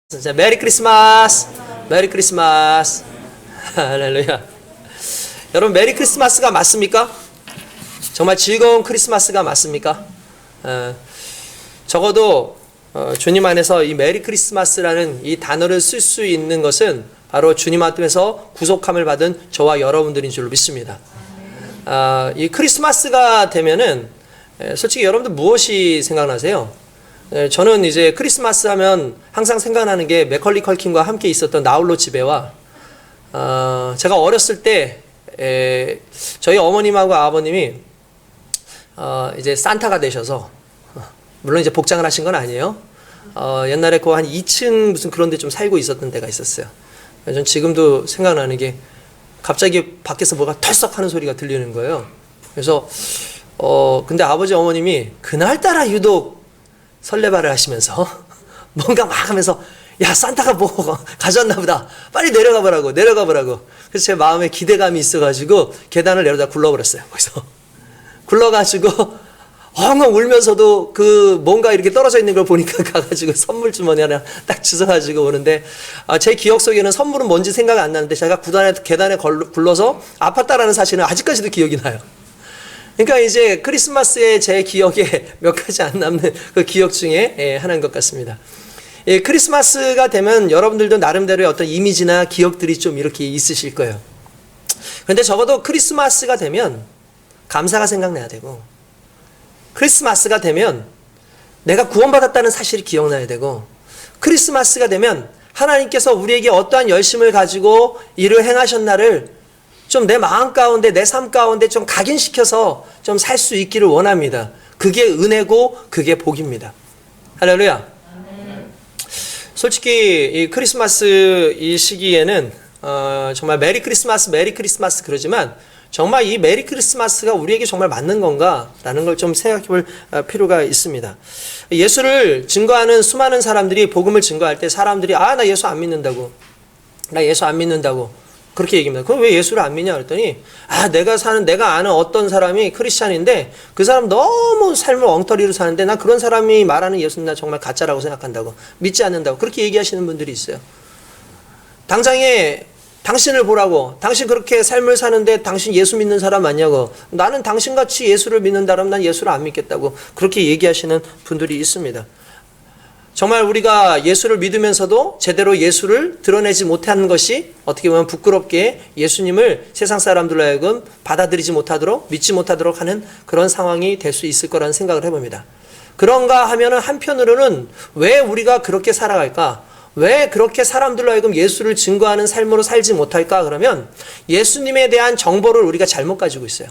자, 메리 크리스마스! 메리 크리스마스! 할렐루야. 여러분, 메리 크리스마스가 맞습니까? 정말 즐거운 크리스마스가 맞습니까? 적어도 주님 안에서 이 메리 크리스마스라는 이 단어를 쓸 수 있는 것은 바로 주님 안에서 구속함을 받은 저와 여러분들인 줄로 믿습니다. 이 크리스마스가 되면은 솔직히 여러분들 무엇이 생각나세요? 저는 이제 크리스마스 하면 항상 생각나는 게 맥컬리 컬킨과 함께 있었던 나홀로 지배와 제가 어렸을 때 저희 어머님하고 아버님이 이제 산타가 되셔서 물론 이제 복장을 하신 건 아니에요. 옛날에 그 한 2층 무슨 그런 데 좀 살고 있었던 데가 있었어요. 전 지금도 생각나는 게 갑자기 밖에서 뭐가 털썩 하는 소리가 들리는 거예요. 그래서 근데 아버지 어머님이 그날따라 유독 설레발을 하시면서 뭔가 막 하면서 야 산타가 뭐 가져왔나 보다 빨리 내려가 보라고 그래서 제 마음에 기대감이 있어가지고 계단을 내려다 굴러버렸어요. 거기서 굴러가지고 엉엉 울면서도 그 뭔가 이렇게 떨어져 있는 걸 보니까 가가지고 선물 주머니 하나 딱 주워가지고 오는데 제 기억 속에는 선물은 뭔지 생각 안 나는데 제가 계단에 굴러서 아팠다라는 사실은 아직까지도 기억이 나요. 그러니까 이제 크리스마스에 제 기억에 몇 가지 안 남는 그 기억 중에 하나인 것 같습니다. 크리스마스가 되면 여러분들도 나름대로의 어떤 이미지나 기억들이 좀 이렇게 있으실 거예요. 그런데 적어도 크리스마스가 되면 감사가 생각나야 되고, 크리스마스가 되면 내가 구원받았다는 사실이 기억나야 되고, 크리스마스가 되면 하나님께서 우리에게 어떠한 열심을 가지고 일을 행하셨나를 좀 내 마음 가운데 내 삶 가운데 좀 각인시켜서 좀 살 수 있기를 원합니다. 그게 은혜고 그게 복입니다. 할렐루야. 솔직히 이 크리스마스 이 시기에는 정말 메리 크리스마스 그러지만 정말 이 메리 크리스마스가 우리에게 정말 맞는 건가라는 걸 좀 생각해 볼 필요가 있습니다. 예수를 증거하는 수많은 사람들이 복음을 증거할 때 사람들이 나 예수 안 믿는다고 그렇게 얘기합니다. 그럼 왜 예수를 안 믿냐 그랬더니 내가 아는 어떤 사람이 크리스찬인데 그 사람 너무 삶을 엉터리로 사는데 나 그런 사람이 말하는 예수는 나 정말 가짜라고 생각한다고 믿지 않는다고 그렇게 얘기하시는 분들이 있어요. 당장에 당신을 보라고 당신 그렇게 삶을 사는데 당신 예수 믿는 사람 맞냐고 나는 당신같이 예수를 믿는다면 난 예수를 안 믿겠다고 그렇게 얘기하시는 분들이 있습니다. 정말 우리가 예수를 믿으면서도 제대로 예수를 드러내지 못하는 것이 어떻게 보면 부끄럽게 예수님을 세상 사람들로 하여금 받아들이지 못하도록 믿지 못하도록 하는 그런 상황이 될 수 있을 거라는 생각을 해봅니다. 그런가 하면은 한편으로는 왜 우리가 그렇게 살아갈까? 왜 그렇게 사람들로 하여금 예수를 증거하는 삶으로 살지 못할까? 그러면 예수님에 대한 정보를 우리가 잘못 가지고 있어요.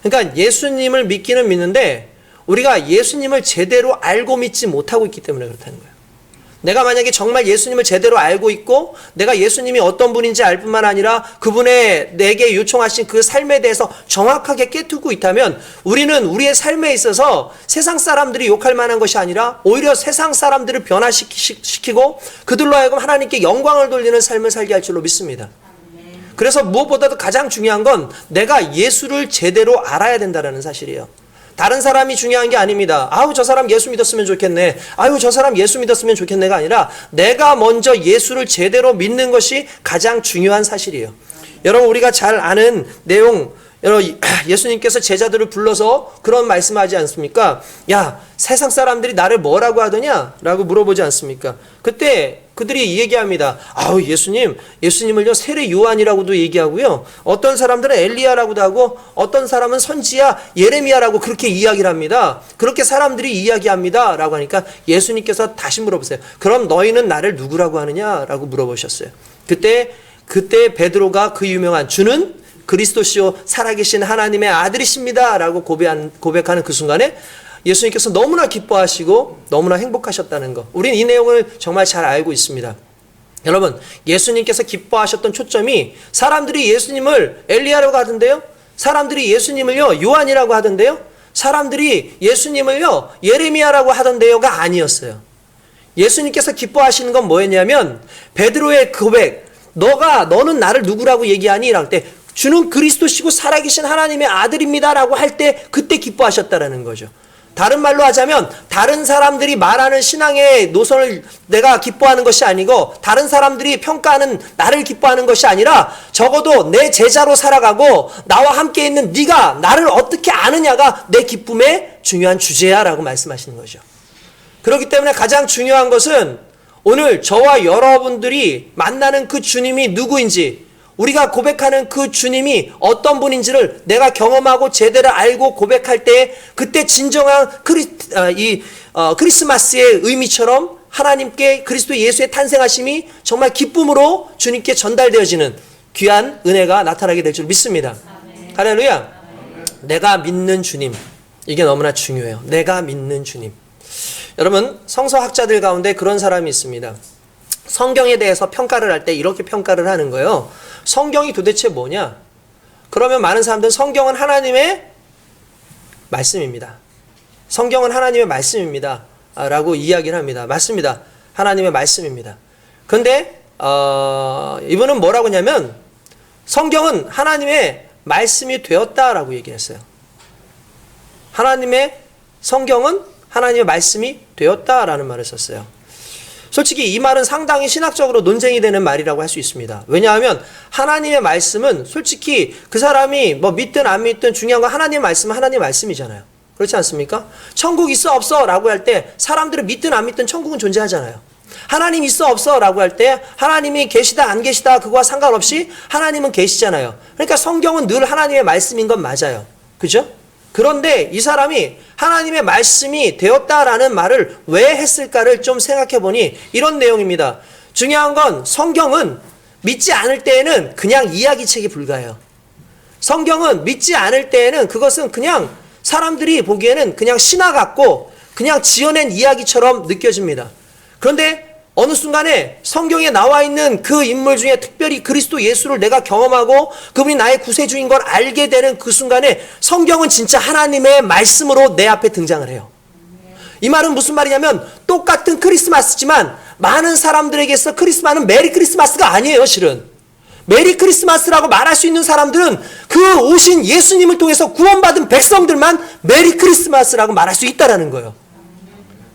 그러니까 예수님을 믿기는 믿는데 우리가 예수님을 제대로 알고 믿지 못하고 있기 때문에 그렇다는 거예요. 내가 만약에 정말 예수님을 제대로 알고 있고 내가 예수님이 어떤 분인지 알 뿐만 아니라 그분의 내게 요청하신 그 삶에 대해서 정확하게 깨닫고 있다면 우리는 우리의 삶에 있어서 세상 사람들이 욕할 만한 것이 아니라 오히려 세상 사람들을 변화시키고 그들로 하여금 하나님께 영광을 돌리는 삶을 살게 할 줄로 믿습니다. 그래서 무엇보다도 가장 중요한 건 내가 예수를 제대로 알아야 된다는 사실이에요. 다른 사람이 중요한 게 아닙니다. 저 사람 예수 믿었으면 좋겠네. 저 사람 예수 믿었으면 좋겠네가 아니라 내가 먼저 예수를 제대로 믿는 것이 가장 중요한 사실이에요. 여러분 우리가 잘 아는 내용 여러분 예수님께서 제자들을 불러서 그런 말씀하지 않습니까? 야 세상 사람들이 나를 뭐라고 하더냐? 라고 물어보지 않습니까? 그때 그들이 얘기합니다. 예수님을요 세례 요한이라고도 얘기하고요. 어떤 사람들은 엘리야라고도 하고 어떤 사람은 선지야 예레미야라고 그렇게 이야기를 합니다. 그렇게 사람들이 이야기합니다. 라고 하니까 예수님께서 다시 물어보세요. 그럼 너희는 나를 누구라고 하느냐? 라고 물어보셨어요. 그때 베드로가 그 유명한 주는 그리스도시요 살아계신 하나님의 아들이십니다. 라고 고백하는 그 순간에 예수님께서 너무나 기뻐하시고 너무나 행복하셨다는 것. 우리는 이 내용을 정말 잘 알고 있습니다. 여러분 예수님께서 기뻐하셨던 초점이 사람들이 예수님을 엘리야라고 하던데요. 사람들이 예수님을요 요한이라고 하던데요. 사람들이 예수님을요 예레미야라고 하던데요가 아니었어요. 예수님께서 기뻐하시는 건 뭐였냐면 베드로의 고백 너는 나를 누구라고 얘기하니? 이럴 때 주는 그리스도시고 살아계신 하나님의 아들입니다라고 할 때 그때 기뻐하셨다라는 거죠. 다른 말로 하자면 다른 사람들이 말하는 신앙의 노선을 내가 기뻐하는 것이 아니고 다른 사람들이 평가하는 나를 기뻐하는 것이 아니라 적어도 내 제자로 살아가고 나와 함께 있는 네가 나를 어떻게 아느냐가 내 기쁨의 중요한 주제야 라고 말씀하시는 거죠. 그렇기 때문에 가장 중요한 것은 오늘 저와 여러분들이 만나는 그 주님이 누구인지, 우리가 고백하는 그 주님이 어떤 분인지를 내가 경험하고 제대로 알고 고백할 때 그때 진정한 크리스마스의 의미처럼 하나님께 그리스도 예수의 탄생하심이 정말 기쁨으로 주님께 전달되어지는 귀한 은혜가 나타나게 될 줄 믿습니다. 할렐루야. 내가 믿는 주님, 이게 너무나 중요해요. 내가 믿는 주님. 여러분, 성서학자들 가운데 그런 사람이 있습니다. 성경에 대해서 평가를 할 때 이렇게 평가를 하는 거예요. 성경이 도대체 뭐냐? 그러면 많은 사람들은 성경은 하나님의 말씀입니다. 성경은 하나님의 말씀입니다. 라고 이야기를 합니다. 맞습니다. 하나님의 말씀입니다. 그런데 이분은 뭐라고 하냐면 성경은 하나님의 말씀이 되었다라고 얘기했어요. 하나님의 성경은 하나님의 말씀이 되었다라는 말을 썼어요. 솔직히 이 말은 상당히 신학적으로 논쟁이 되는 말이라고 할 수 있습니다. 왜냐하면 하나님의 말씀은 솔직히 그 사람이 뭐 믿든 안 믿든 중요한 건 하나님의 말씀은 하나님의 말씀이잖아요. 그렇지 않습니까? 천국 있어 없어 라고 할 때 사람들은 믿든 안 믿든 천국은 존재하잖아요. 하나님 있어 없어 라고 할 때 하나님이 계시다 안 계시다 그거와 상관없이 하나님은 계시잖아요. 그러니까 성경은 늘 하나님의 말씀인 건 맞아요. 그죠? 그런데 이 사람이 하나님의 말씀이 되었다라는 말을 왜 했을까를 좀 생각해 보니 이런 내용입니다. 중요한 건 성경은 믿지 않을 때에는 그냥 이야기책에 불과해요. 성경은 믿지 않을 때에는 그것은 그냥 사람들이 보기에는 그냥 신화 같고 그냥 지어낸 이야기처럼 느껴집니다. 그런데 어느 순간에 성경에 나와 있는 그 인물 중에 특별히 그리스도 예수를 내가 경험하고 그분이 나의 구세주인 걸 알게 되는 그 순간에 성경은 진짜 하나님의 말씀으로 내 앞에 등장을 해요. 이 말은 무슨 말이냐면 똑같은 크리스마스지만 많은 사람들에게서 크리스마스는 메리 크리스마스가 아니에요. 실은 메리 크리스마스라고 말할 수 있는 사람들은 그 오신 예수님을 통해서 구원받은 백성들만 메리 크리스마스라고 말할 수 있다는 거예요.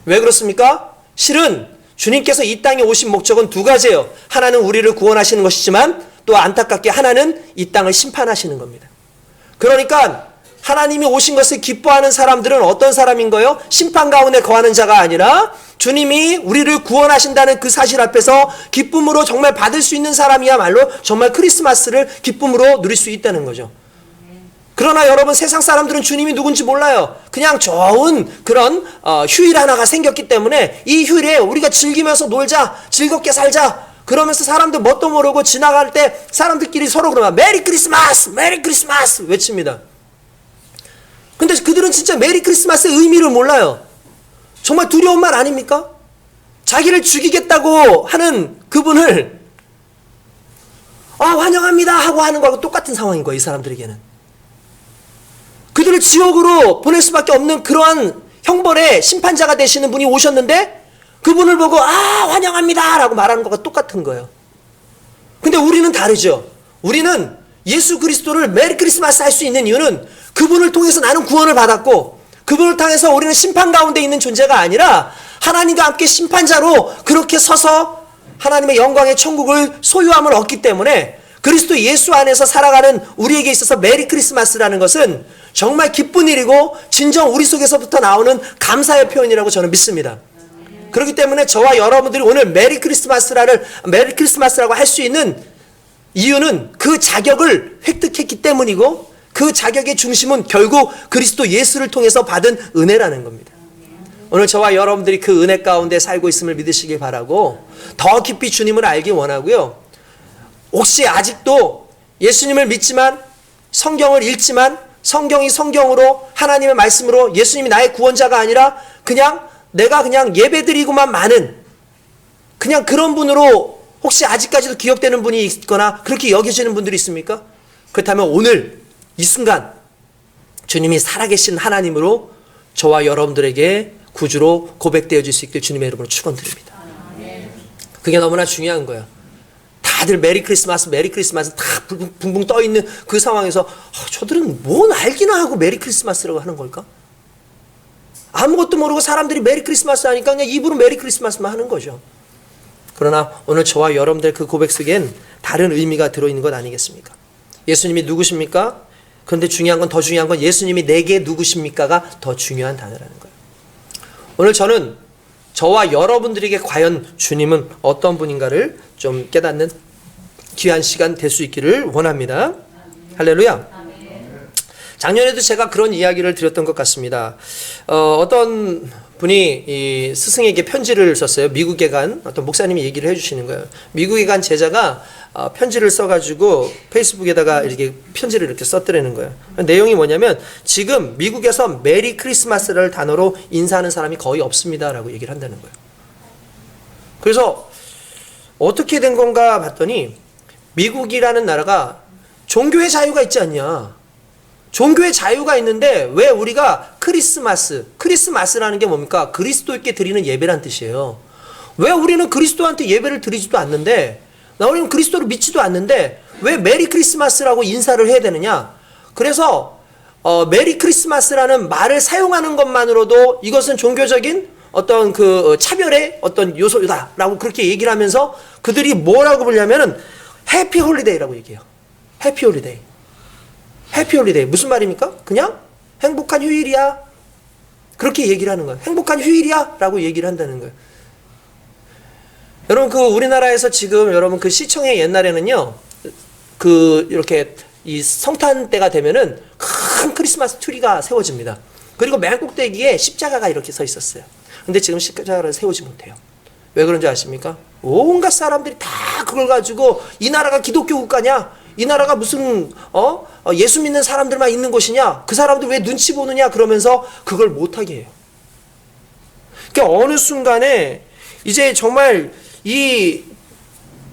왜 그렇습니까? 실은 주님께서 이 땅에 오신 목적은 두 가지예요. 하나는 우리를 구원하시는 것이지만 또 안타깝게 하나는 이 땅을 심판하시는 겁니다. 그러니까 하나님이 오신 것을 기뻐하는 사람들은 어떤 사람인 거예요? 심판 가운데 거하는 자가 아니라 주님이 우리를 구원하신다는 그 사실 앞에서 기쁨으로 정말 받을 수 있는 사람이야말로 정말 크리스마스를 기쁨으로 누릴 수 있다는 거죠. 그러나 여러분, 세상 사람들은 주님이 누군지 몰라요. 그냥 좋은 그런 휴일 하나가 생겼기 때문에 이 휴일에 우리가 즐기면서 놀자, 즐겁게 살자 그러면서 사람들 뭣도 모르고 지나갈 때 사람들끼리 서로 그러면 메리 크리스마스 메리 크리스마스 외칩니다. 근데 그들은 진짜 메리 크리스마스의 의미를 몰라요. 정말 두려운 말 아닙니까? 자기를 죽이겠다고 하는 그분을 환영합니다 하고 하는 거하고 똑같은 상황인 거예요. 이 사람들에게는. 그들을 지옥으로 보낼 수밖에 없는 그러한 형벌의 심판자가 되시는 분이 오셨는데 그분을 보고 환영합니다 라고 말하는 것과 똑같은 거예요. 근데 우리는 다르죠. 우리는 예수 그리스도를 메리 크리스마스 할 수 있는 이유는 그분을 통해서 나는 구원을 받았고 그분을 통해서 우리는 심판 가운데 있는 존재가 아니라 하나님과 함께 심판자로 그렇게 서서 하나님의 영광의 천국을 소유함을 얻기 때문에 그리스도 예수 안에서 살아가는 우리에게 있어서 메리 크리스마스라는 것은 정말 기쁜 일이고 진정 우리 속에서부터 나오는 감사의 표현이라고 저는 믿습니다. 그렇기 때문에 저와 여러분들이 오늘 메리 크리스마스라고 할 수 있는 이유는 그 자격을 획득했기 때문이고 그 자격의 중심은 결국 그리스도 예수를 통해서 받은 은혜라는 겁니다. 오늘 저와 여러분들이 그 은혜 가운데 살고 있음을 믿으시길 바라고 더 깊이 주님을 알기 원하고요. 혹시 아직도 예수님을 믿지만 성경을 읽지만 성경이 성경으로 하나님의 말씀으로 예수님이 나의 구원자가 아니라 그냥 내가 그냥 예배드리고만 마는 그냥 그런 분으로 혹시 아직까지도 기억되는 분이 있거나 그렇게 여겨지는 분들이 있습니까? 그렇다면 오늘 이 순간 주님이 살아계신 하나님으로 저와 여러분들에게 구주로 고백되어질 수 있길 주님의 이름으로 축원드립니다. 그게 너무나 중요한 거예요. 다들 메리 크리스마스 다 붕붕 떠있는 그 상황에서 저들은 뭔 알기나 하고 메리 크리스마스라고 하는 걸까? 아무것도 모르고 사람들이 메리 크리스마스 하니까 그냥 입으로 메리 크리스마스만 하는 거죠. 그러나 오늘 저와 여러분들 그 고백 속엔 다른 의미가 들어있는 것 아니겠습니까? 예수님이 누구십니까? 그런데 더 중요한 건 예수님이 내게 누구십니까가 더 중요한 단어라는 거예요. 오늘 저는 저와 여러분들에게 과연 주님은 어떤 분인가를 좀 깨닫는 귀한 시간 될 수 있기를 원합니다. 할렐루야. 작년에도 제가 그런 이야기를 드렸던 것 같습니다. 어떤 분이 이 스승에게 편지를 썼어요. 미국에 간 어떤 목사님이 얘기를 해주시는 거예요. 미국에 간 제자가 편지를 써가지고 페이스북에다가 이렇게 편지를 이렇게 썼더라는 거예요. 내용이 뭐냐면 지금 미국에서 메리 크리스마스를 단어로 인사하는 사람이 거의 없습니다라고 얘기를 한다는 거예요. 그래서 어떻게 된 건가 봤더니 미국이라는 나라가 종교의 자유가 있지 않냐. 종교의 자유가 있는데 왜 우리가 크리스마스라는 게 뭡니까? 그리스도께 드리는 예배란 뜻이에요. 왜 우리는 그리스도한테 예배를 드리지도 않는데, 우리는 그리스도를 믿지도 않는데 왜 메리 크리스마스라고 인사를 해야 되느냐? 그래서 메리 크리스마스라는 말을 사용하는 것만으로도 이것은 종교적인 어떤 그 차별의 어떤 요소다라고 그렇게 얘기를 하면서 그들이 뭐라고 부르냐면은 해피 홀리데이라고 얘기해요. 해피 홀리데이. 해피 홀리데이. 무슨 말입니까? 그냥 행복한 휴일이야. 그렇게 얘기를 하는 거예요. 행복한 휴일이야 라고 얘기를 한다는 거예요. 여러분 그 우리나라에서 지금 여러분 그 시청에 옛날에는요 그 이렇게 이 성탄 때가 되면은 큰 크리스마스 트리가 세워집니다. 그리고 맨 꼭대기에 십자가가 이렇게 서 있었어요. 근데 지금 십자가를 세우지 못해요. 왜 그런지 아십니까? 온갖 사람들이 다 그걸 가지고 이 나라가 기독교 국가냐? 이 나라가 무슨 예수 믿는 사람들만 있는 곳이냐? 그 사람들 왜 눈치 보느냐? 그러면서 그걸 못하게 해요. 그러니까 어느 순간에 이제 정말 이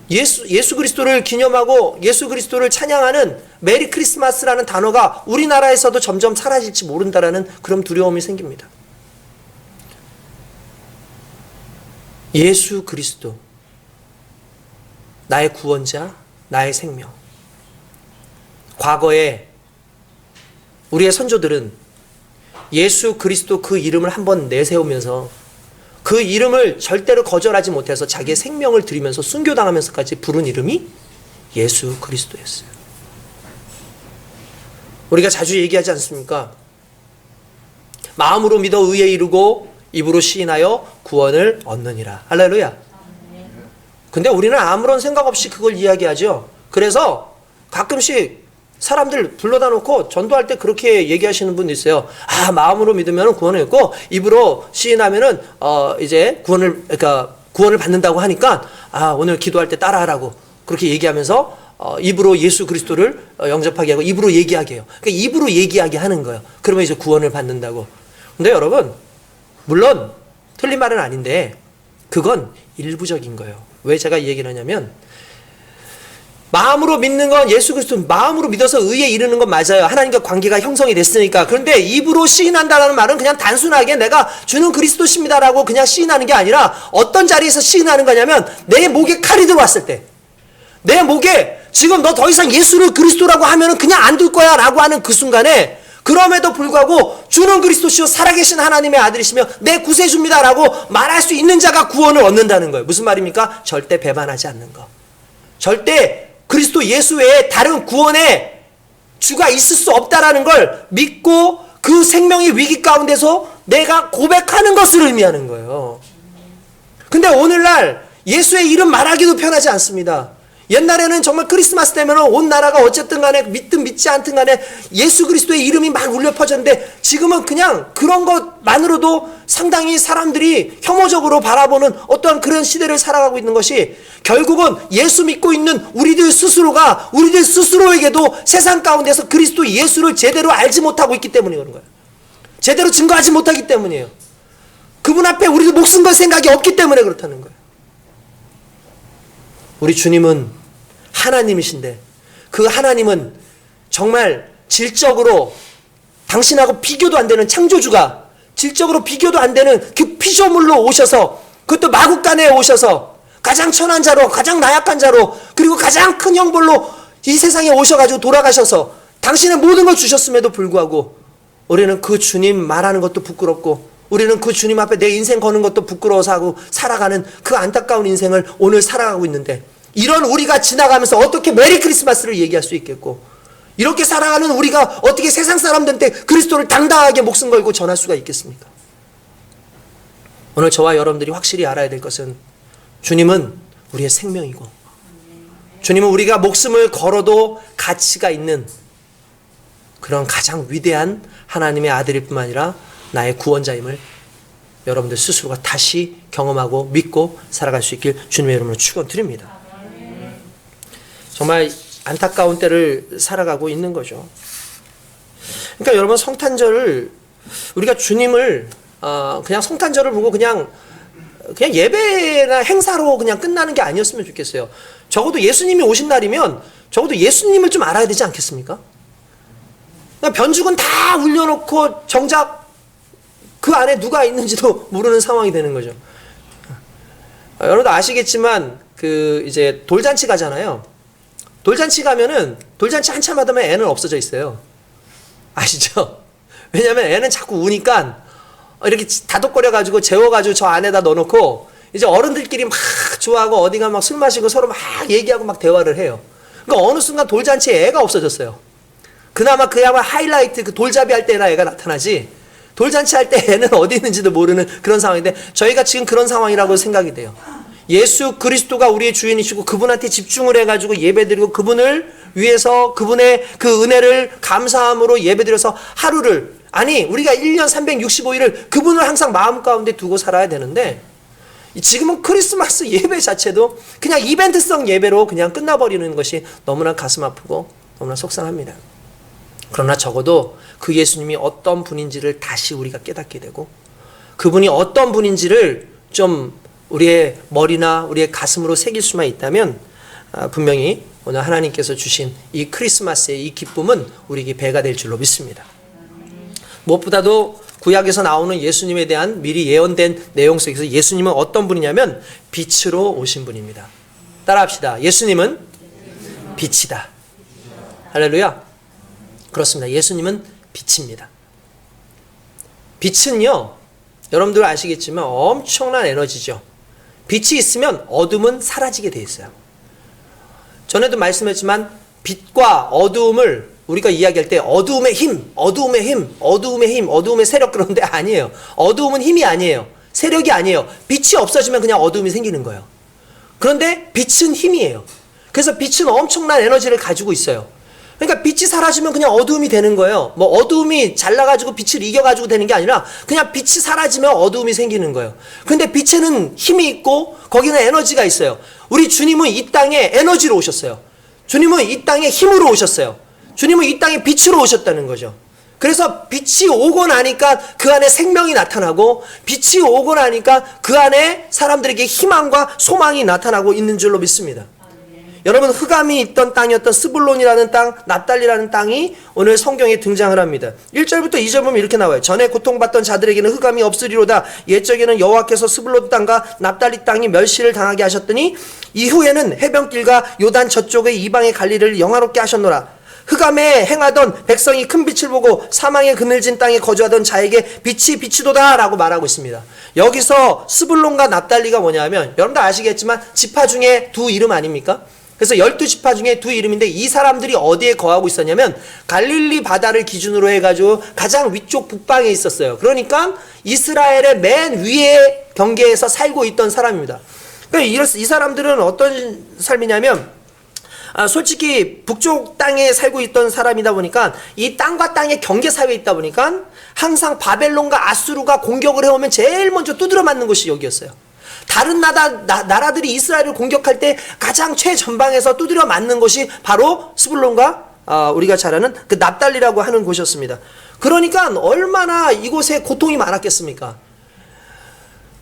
예수 그리스도를 기념하고 예수 그리스도를 찬양하는 메리 크리스마스라는 단어가 우리나라에서도 점점 사라질지 모른다라는 그런 두려움이 생깁니다. 예수 그리스도, 나의 구원자, 나의 생명. 과거에 우리의 선조들은 예수 그리스도 그 이름을 한번 내세우면서 그 이름을 절대로 거절하지 못해서 자기의 생명을 드리면서 순교당하면서까지 부른 이름이 예수 그리스도였어요. 우리가 자주 얘기하지 않습니까? 마음으로 믿어 의에 이르고 입으로 시인하여 구원을 얻느니라. 할렐루야. 근데 우리는 아무런 생각 없이 그걸 이야기하죠. 그래서 가끔씩 사람들 불러다 놓고 전도할 때 그렇게 얘기하시는 분도 있어요. 마음으로 믿으면 구원을 얻고 입으로 시인하면은 이제 구원을 받는다고 하니까 오늘 기도할 때 따라하라고 그렇게 얘기하면서 입으로 예수 그리스도를 영접하게 하고 입으로 얘기하게 해요. 그러니까 입으로 얘기하게 하는 거예요. 그러면 이제 구원을 받는다고. 근데 여러분 물론 틀린 말은 아닌데 그건 일부적인 거예요. 왜 제가 이 얘기를 하냐면 마음으로 믿는 건 예수 그리스도 마음으로 믿어서 의에 이르는 건 맞아요. 하나님과 관계가 형성이 됐으니까. 그런데 입으로 시인한다라는 말은 그냥 단순하게 내가 주는 그리스도십니다라고 그냥 시인하는 게 아니라 어떤 자리에서 시인하는 거냐면 내 목에 칼이 들어왔을 때, 내 목에 지금 너 더 이상 예수를 그리스도라고 하면은 그냥 안 둘 거야 라고 하는 그 순간에 그럼에도 불구하고 주는 그리스도시요 살아계신 하나님의 아들이시며 내 구세주입니다라고 말할 수 있는 자가 구원을 얻는다는 거예요. 무슨 말입니까? 절대 배반하지 않는 거. 절대 그리스도 예수 외에 다른 구원의 주가 있을 수 없다라는 걸 믿고 그 생명의 위기 가운데서 내가 고백하는 것을 의미하는 거예요. 근데 오늘날 예수의 이름 말하기도 편하지 않습니다. 옛날에는 정말 크리스마스 되면 온 나라가 어쨌든 간에 믿든 믿지 않든 간에 예수 그리스도의 이름이 막 울려 퍼졌는데 지금은 그냥 그런 것만으로도 상당히 사람들이 혐오적으로 바라보는 어떠한 그런 시대를 살아가고 있는 것이 결국은 예수 믿고 있는 우리들 스스로에게도 세상 가운데서 그리스도 예수를 제대로 알지 못하고 있기 때문에 그런 거예요. 제대로 증거하지 못하기 때문이에요. 그분 앞에 우리도 목숨 걸 생각이 없기 때문에 그렇다는 거예요. 우리 주님은 하나님이신데 그 하나님은 정말 질적으로 당신하고 비교도 안 되는 창조주가 질적으로 비교도 안 되는 그 피조물로 오셔서 그것도 마국간에 오셔서 가장 천한 자로 가장 나약한 자로 그리고 가장 큰 형벌로 이 세상에 오셔가지고 돌아가셔서 당신의 모든 걸 주셨음에도 불구하고 우리는 그 주님 말하는 것도 부끄럽고 우리는 그 주님 앞에 내 인생 거는 것도 부끄러워서 하고 살아가는 그 안타까운 인생을 오늘 살아가고 있는데, 이런 우리가 지나가면서 어떻게 메리 크리스마스를 얘기할 수 있겠고, 이렇게 살아가는 우리가 어떻게 세상 사람들한테 그리스도를 당당하게 목숨 걸고 전할 수가 있겠습니까? 오늘 저와 여러분들이 확실히 알아야 될 것은, 주님은 우리의 생명이고, 주님은 우리가 목숨을 걸어도 가치가 있는 그런 가장 위대한 하나님의 아들일 뿐만 아니라 나의 구원자임을 여러분들 스스로가 다시 경험하고 믿고 살아갈 수 있길 주님의 이름으로 축원드립니다. 정말 안타까운 때를 살아가고 있는 거죠. 그러니까 여러분, 성탄절을 우리가 주님을 그냥 성탄절을 보고 그냥 예배나 행사로 그냥 끝나는 게 아니었으면 좋겠어요. 적어도 예수님이 오신 날이면 적어도 예수님을 좀 알아야 되지 않겠습니까? 그냥 변죽은 다 울려놓고 정작 그 안에 누가 있는지도 모르는 상황이 되는 거죠. 여러분도 아시겠지만 이제 돌잔치 가잖아요. 돌잔치 가면은 돌잔치 한참 하다 보면 애는 없어져 있어요. 아시죠? 왜냐면 애는 자꾸 우니까 이렇게 다독거려가지고 재워가지고 저 안에다 넣어놓고 이제 어른들끼리 막 좋아하고 어디가 막 술 마시고 서로 막 얘기하고 막 대화를 해요. 그러니까 어느 순간 돌잔치에 애가 없어졌어요. 그나마 그야말로 하이라이트 그 돌잡이 할 때나 애가 나타나지, 돌잔치 할 때 애는 어디 있는지도 모르는 그런 상황인데, 저희가 지금 그런 상황이라고 생각이 돼요. 예수 그리스도가 우리의 주인이시고 그분한테 집중을 해가지고 예배드리고 그분을 위해서 그분의 그 은혜를 감사함으로 예배드려서 하루를, 아니 우리가 1년 365일을 그분을 항상 마음 가운데 두고 살아야 되는데, 지금은 크리스마스 예배 자체도 그냥 이벤트성 예배로 그냥 끝나버리는 것이 너무나 가슴 아프고 너무나 속상합니다. 그러나 적어도 그 예수님이 어떤 분인지를 다시 우리가 깨닫게 되고, 그분이 어떤 분인지를 좀 우리의 머리나 우리의 가슴으로 새길 수만 있다면 분명히 오늘 하나님께서 주신 이 크리스마스의 이 기쁨은 우리에게 배가 될 줄로 믿습니다. 무엇보다도 구약에서 나오는 예수님에 대한 미리 예언된 내용 속에서 예수님은 어떤 분이냐면 빛으로 오신 분입니다. 따라합시다. 예수님은 빛이다. 할렐루야. 그렇습니다. 예수님은 빛입니다. 빛은요, 여러분들 아시겠지만 엄청난 에너지죠. 빛이 있으면 어둠은 사라지게 돼 있어요. 전에도 말씀했지만 빛과 어두움을 우리가 이야기할 때 어두움의 힘, 어두움의 힘, 어두움의 힘, 어두움의 세력, 그런데 아니에요. 어두움은 힘이 아니에요. 세력이 아니에요. 빛이 없어지면 그냥 어두움이 생기는 거예요. 그런데 빛은 힘이에요. 그래서 빛은 엄청난 에너지를 가지고 있어요. 그러니까 빛이 사라지면 그냥 어두움이 되는 거예요. 뭐 어두움이 잘나가지고 빛을 이겨가지고 되는 게 아니라 그냥 빛이 사라지면 어두움이 생기는 거예요. 근데 빛에는 힘이 있고 거기는 에너지가 있어요. 우리 주님은 이 땅에 에너지로 오셨어요. 주님은 이 땅에 힘으로 오셨어요. 주님은 이 땅에 빛으로 오셨다는 거죠. 그래서 빛이 오고 나니까 그 안에 생명이 나타나고, 빛이 오고 나니까 그 안에 사람들에게 희망과 소망이 나타나고 있는 줄로 믿습니다. 여러분, 흑암이 있던 땅이었던 스불론이라는 땅, 납달리라는 땅이 오늘 성경에 등장을 합니다. 1절부터 2절 보면 이렇게 나와요. 전에 고통받던 자들에게는 흑암이 없으리로다. 옛적에는 여호와께서 스불론 땅과 납달리 땅이 멸시를 당하게 하셨더니 이후에는 해변길과 요단 저쪽의 이방의 갈릴리를 영화롭게 하셨노라. 흑암에 행하던 백성이 큰 빛을 보고 사망의 그늘진 땅에 거주하던 자에게 빛이 비추도다 라고 말하고 있습니다. 여기서 스불론과 납달리가 뭐냐면, 여러분들 아시겠지만 지파 중에 두 이름 아닙니까? 그래서 12지파 중에 두 이름인데, 이 사람들이 어디에 거하고 있었냐면 갈릴리 바다를 기준으로 해가지고 가장 위쪽 북방에 있었어요. 그러니까 이스라엘의 맨 위에 경계에서 살고 있던 사람입니다. 그러니까 이 사람들은 어떤 삶이냐면, 솔직히 북쪽 땅에 살고 있던 사람이다 보니까 이 땅과 땅의 경계 사이에 있다 보니까 항상 바벨론과 아수르가 공격을 해오면 제일 먼저 두드려 맞는 곳이 여기였어요. 다른 나라들이 이스라엘을 공격할 때 가장 최전방에서 두드려 맞는 곳이 바로 스불론과 우리가 잘 아는 그 납달리라고 하는 곳이었습니다. 그러니까 얼마나 이곳에 고통이 많았겠습니까?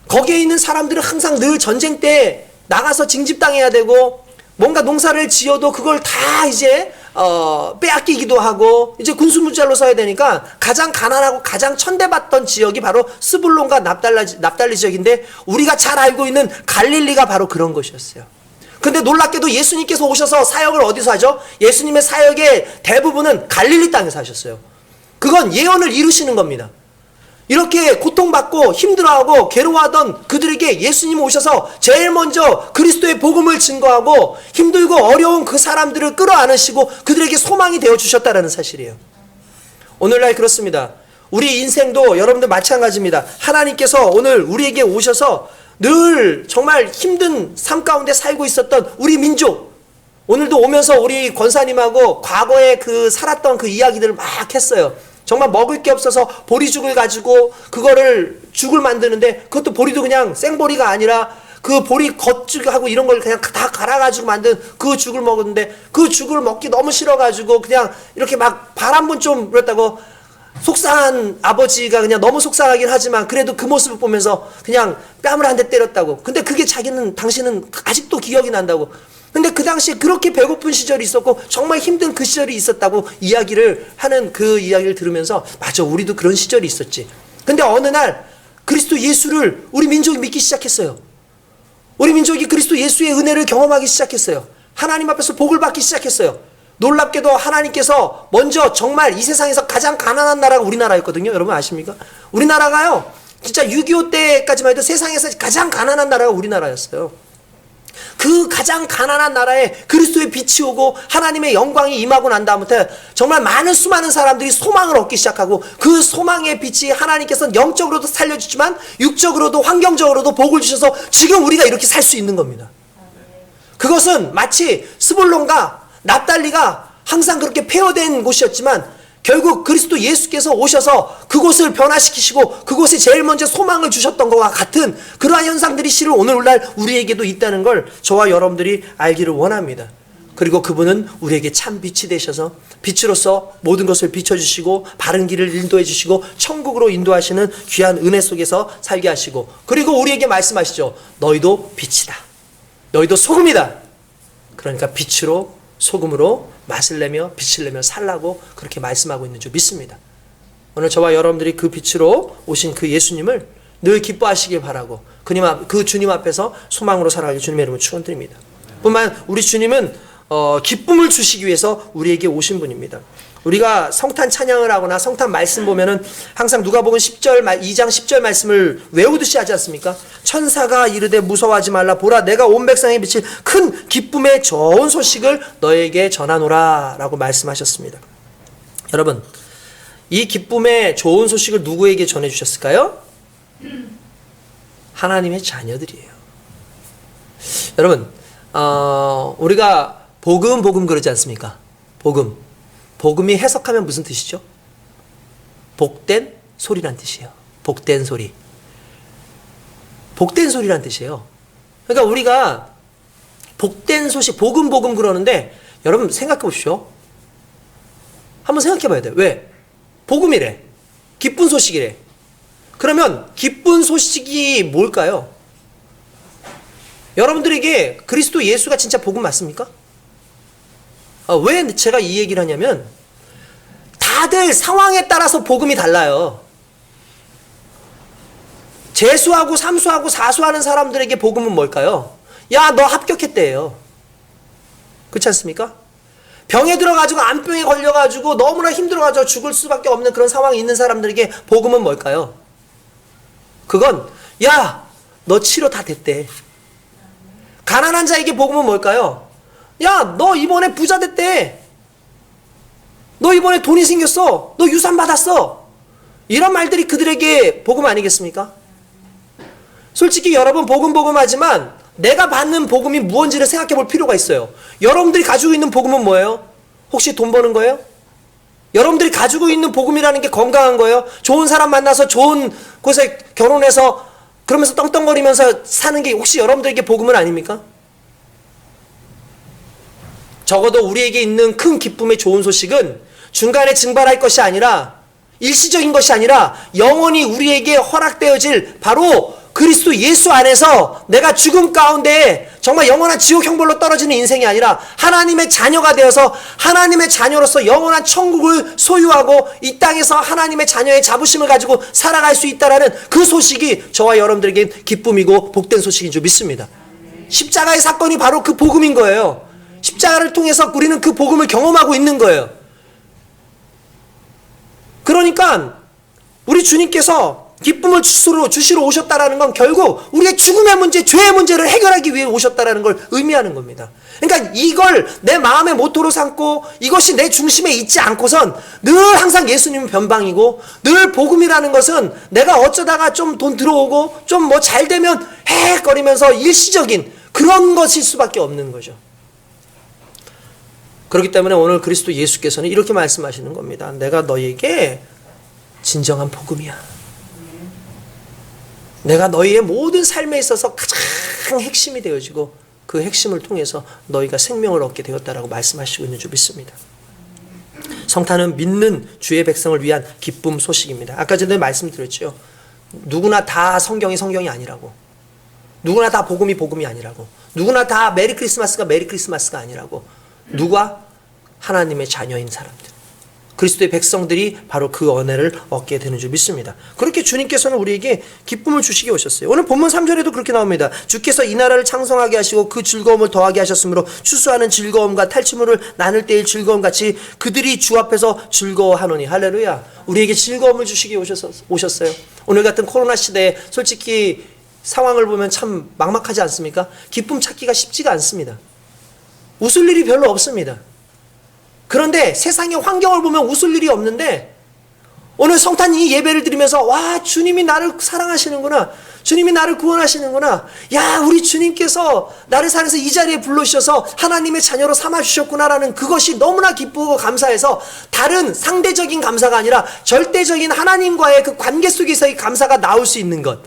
거기에 있는 사람들은 항상 늘 전쟁 때 나가서 징집당해야 되고, 뭔가 농사를 지어도 그걸 다 이제 빼앗기기도 하고 이제 군수무jal로 써야 되니까 가장 가난하고 가장 천대받던 지역이 바로 스불론과 납달리 지역인데, 우리가 잘 알고 있는 갈릴리가 바로 그런 것이었어요. 근데 놀랍게도 예수님께서 오셔서 사역을 어디서 하죠? 예수님의 사역의 대부분은 갈릴리 땅에서 하셨어요. 그건 예언을 이루시는 겁니다. 이렇게 고통받고 힘들어하고 괴로워하던 그들에게 예수님 오셔서 제일 먼저 그리스도의 복음을 증거하고 힘들고 어려운 그 사람들을 끌어안으시고 그들에게 소망이 되어주셨다는 사실이에요. 오늘날 그렇습니다. 우리 인생도 여러분들 마찬가지입니다. 하나님께서 오늘 우리에게 오셔서 늘 정말 힘든 삶 가운데 살고 있었던 우리 민족, 오늘도 오면서 우리 권사님하고 과거에 그 살았던 그 이야기들을 막 했어요. 정말 먹을 게 없어서 보리죽을 가지고 그거를 죽을 만드는데, 그것도 보리도 그냥 생보리가 아니라 그 보리 겉죽하고 이런 걸 그냥 다 갈아가지고 만든 그 죽을 먹었는데, 그 죽을 먹기 너무 싫어가지고 그냥 이렇게 막 발 한 번 좀 그랬다고, 속상한 아버지가 그냥 너무 속상하긴 하지만 그래도 그 모습을 보면서 그냥 뺨을 한 대 때렸다고. 근데 그게 당신은 아직도 기억이 난다고. 근데 그 당시에 그렇게 배고픈 시절이 있었고 정말 힘든 그 시절이 있었다고 이야기를 하는 그 이야기를 들으면서, 맞아, 우리도 그런 시절이 있었지. 근데 어느 날 그리스도 예수를 우리 민족이 믿기 시작했어요. 우리 민족이 그리스도 예수의 은혜를 경험하기 시작했어요. 하나님 앞에서 복을 받기 시작했어요. 놀랍게도 하나님께서 먼저 정말 이 세상에서 가장 가난한 나라가 우리나라였거든요. 여러분 아십니까? 우리나라가요, 진짜 6.25 때까지만 해도 세상에서 가장 가난한 나라가 우리나라였어요. 그 가장 가난한 나라에 그리스도의 빛이 오고 하나님의 영광이 임하고 난 다음부터 정말 수많은 사람들이 소망을 얻기 시작하고, 그 소망의 빛이 하나님께서는 영적으로도 살려주지만 육적으로도 환경적으로도 복을 주셔서 지금 우리가 이렇게 살 수 있는 겁니다. 그것은 마치 스불론과 납달리가 항상 그렇게 폐허된 곳이었지만 결국 그리스도 예수께서 오셔서 그곳을 변화시키시고 그곳에 제일 먼저 소망을 주셨던 것과 같은 그러한 현상들이 실은 오늘날 우리에게도 있다는 걸 저와 여러분들이 알기를 원합니다. 그리고 그분은 우리에게 참 빛이 되셔서 빛으로서 모든 것을 비춰주시고 바른 길을 인도해 주시고 천국으로 인도하시는 귀한 은혜 속에서 살게 하시고, 그리고 우리에게 말씀하시죠. 너희도 빛이다. 너희도 소금이다. 그러니까 빛으로 소금으로 맛을 내며 빛을 내며 살라고 그렇게 말씀하고 있는 줄 믿습니다. 오늘 저와 여러분들이 그 빛으로 오신 그 예수님을 늘 기뻐하시길 바라고 그 주님 앞에서 소망으로 살아가기 주님의 이름으로 축원드립니다. 뿐만 우리 주님은 기쁨을 주시기 위해서 우리에게 오신 분입니다. 우리가 성탄 찬양을 하거나 성탄 말씀 보면은 항상 누가복음 2장 10절 말씀을 외우듯이 하지 않습니까? 천사가 이르되 무서워하지 말라. 보라, 내가 온 백성에 비칠 큰 기쁨의 좋은 소식을 너에게 전하노라 라고 말씀하셨습니다. 여러분, 이 기쁨의 좋은 소식을 누구에게 전해주셨을까요? 하나님의 자녀들이에요. 여러분, 우리가 복음 그러지 않습니까? 복음이 해석하면 무슨 뜻이죠? 복된 소리란 뜻이에요. 복된 소리. 복된 소리란 뜻이에요. 그러니까 우리가 복된 소식, 복음 그러는데 여러분 생각해 보십시오. 한번 생각해 봐야 돼요. 왜? 복음이래. 기쁜 소식이래. 그러면 기쁜 소식이 뭘까요? 여러분들에게 그리스도 예수가 진짜 복음 맞습니까? 왜 제가 이 얘기를 하냐면 다들 상황에 따라서 복음이 달라요. 재수하고 삼수하고 사수하는 사람들에게 복음은 뭘까요? 야, 너 합격했대요. 그렇지 않습니까? 병에 들어가지고 암병에 걸려가지고 너무나 힘들어가지고 죽을 수밖에 없는 그런 상황이 있는 사람들에게 복음은 뭘까요? 그건 야, 너 치료 다 됐대. 가난한 자에게 복음은 뭘까요? 야, 너 이번에 부자 됐대. 너 이번에 돈이 생겼어. 너 유산 받았어. 이런 말들이 그들에게 복음 아니겠습니까? 솔직히 여러분 복음 하지만 내가 받는 복음이 무엇인지를 생각해 볼 필요가 있어요. 여러분들이 가지고 있는 복음은 뭐예요? 혹시 돈 버는 거예요? 여러분들이 가지고 있는 복음이라는 게 건강한 거예요? 좋은 사람 만나서 좋은 곳에 결혼해서 그러면서 떵떵거리면서 사는 게 혹시 여러분들에게 복음은 아닙니까? 적어도 우리에게 있는 큰 기쁨의 좋은 소식은 중간에 증발할 것이 아니라 일시적인 것이 아니라 영원히 우리에게 허락되어질 바로 그리스도 예수 안에서 내가 죽음 가운데 정말 영원한 지옥 형벌로 떨어지는 인생이 아니라 하나님의 자녀가 되어서 하나님의 자녀로서 영원한 천국을 소유하고 이 땅에서 하나님의 자녀의 자부심을 가지고 살아갈 수 있다라는 그 소식이 저와 여러분들에게 기쁨이고 복된 소식인 줄 믿습니다. 십자가의 사건이 바로 그 복음인 거예요. 십자가를 통해서 우리는 그 복음을 경험하고 있는 거예요. 그러니까 우리 주님께서 기쁨을 주시러 오셨다라는 건 결국 우리의 죽음의 문제, 죄의 문제를 해결하기 위해 오셨다라는 걸 의미하는 겁니다. 그러니까 이걸 내 마음의 모토로 삼고 이것이 내 중심에 있지 않고선 늘 항상 예수님은 변방이고, 늘 복음이라는 것은 내가 어쩌다가 좀 돈 들어오고 좀 뭐 잘 되면 헤헤거리면서 일시적인 그런 것일 수밖에 없는 거죠. 그렇기 때문에 오늘 그리스도 예수께서는 이렇게 말씀하시는 겁니다. 내가 너희에게 진정한 복음이야. 내가 너희의 모든 삶에 있어서 가장 핵심이 되어지고 그 핵심을 통해서 너희가 생명을 얻게 되었다라고 말씀하시고 있는 줄 믿습니다. 성탄은 믿는 주의 백성을 위한 기쁨 소식입니다. 아까 전에 말씀드렸죠. 누구나 다 성경이 아니라고. 누구나 다 복음이 아니라고. 누구나 다 메리 크리스마스가 아니라고. 누가? 하나님의 자녀인 사람들. 그리스도의 백성들이 바로 그 은혜를 얻게 되는 줄 믿습니다. 그렇게 주님께서는 우리에게 기쁨을 주시게 오셨어요. 오늘 본문 3절에도 그렇게 나옵니다. 주께서 이 나라를 창성하게 하시고 그 즐거움을 더하게 하셨으므로 추수하는 즐거움과 탈취물을 나눌 때의 즐거움 같이 그들이 주 앞에서 즐거워하노니. 할렐루야. 우리에게 즐거움을 주시게 오셨어요. 오늘 같은 코로나 시대에 솔직히 상황을 보면 참 막막하지 않습니까? 기쁨 찾기가 쉽지가 않습니다. 웃을 일이 별로 없습니다. 그런데 세상의 환경을 보면 웃을 일이 없는데, 오늘 성탄 이 예배를 드리면서 와, 주님이 나를 사랑하시는구나, 주님이 나를 구원하시는구나, 야, 우리 주님께서 나를 산에서 이 자리에 불러주셔서 하나님의 자녀로 삼아주셨구나라는 그것이 너무나 기쁘고 감사해서, 다른 상대적인 감사가 아니라 절대적인 하나님과의 그 관계 속에서의 감사가 나올 수 있는 것,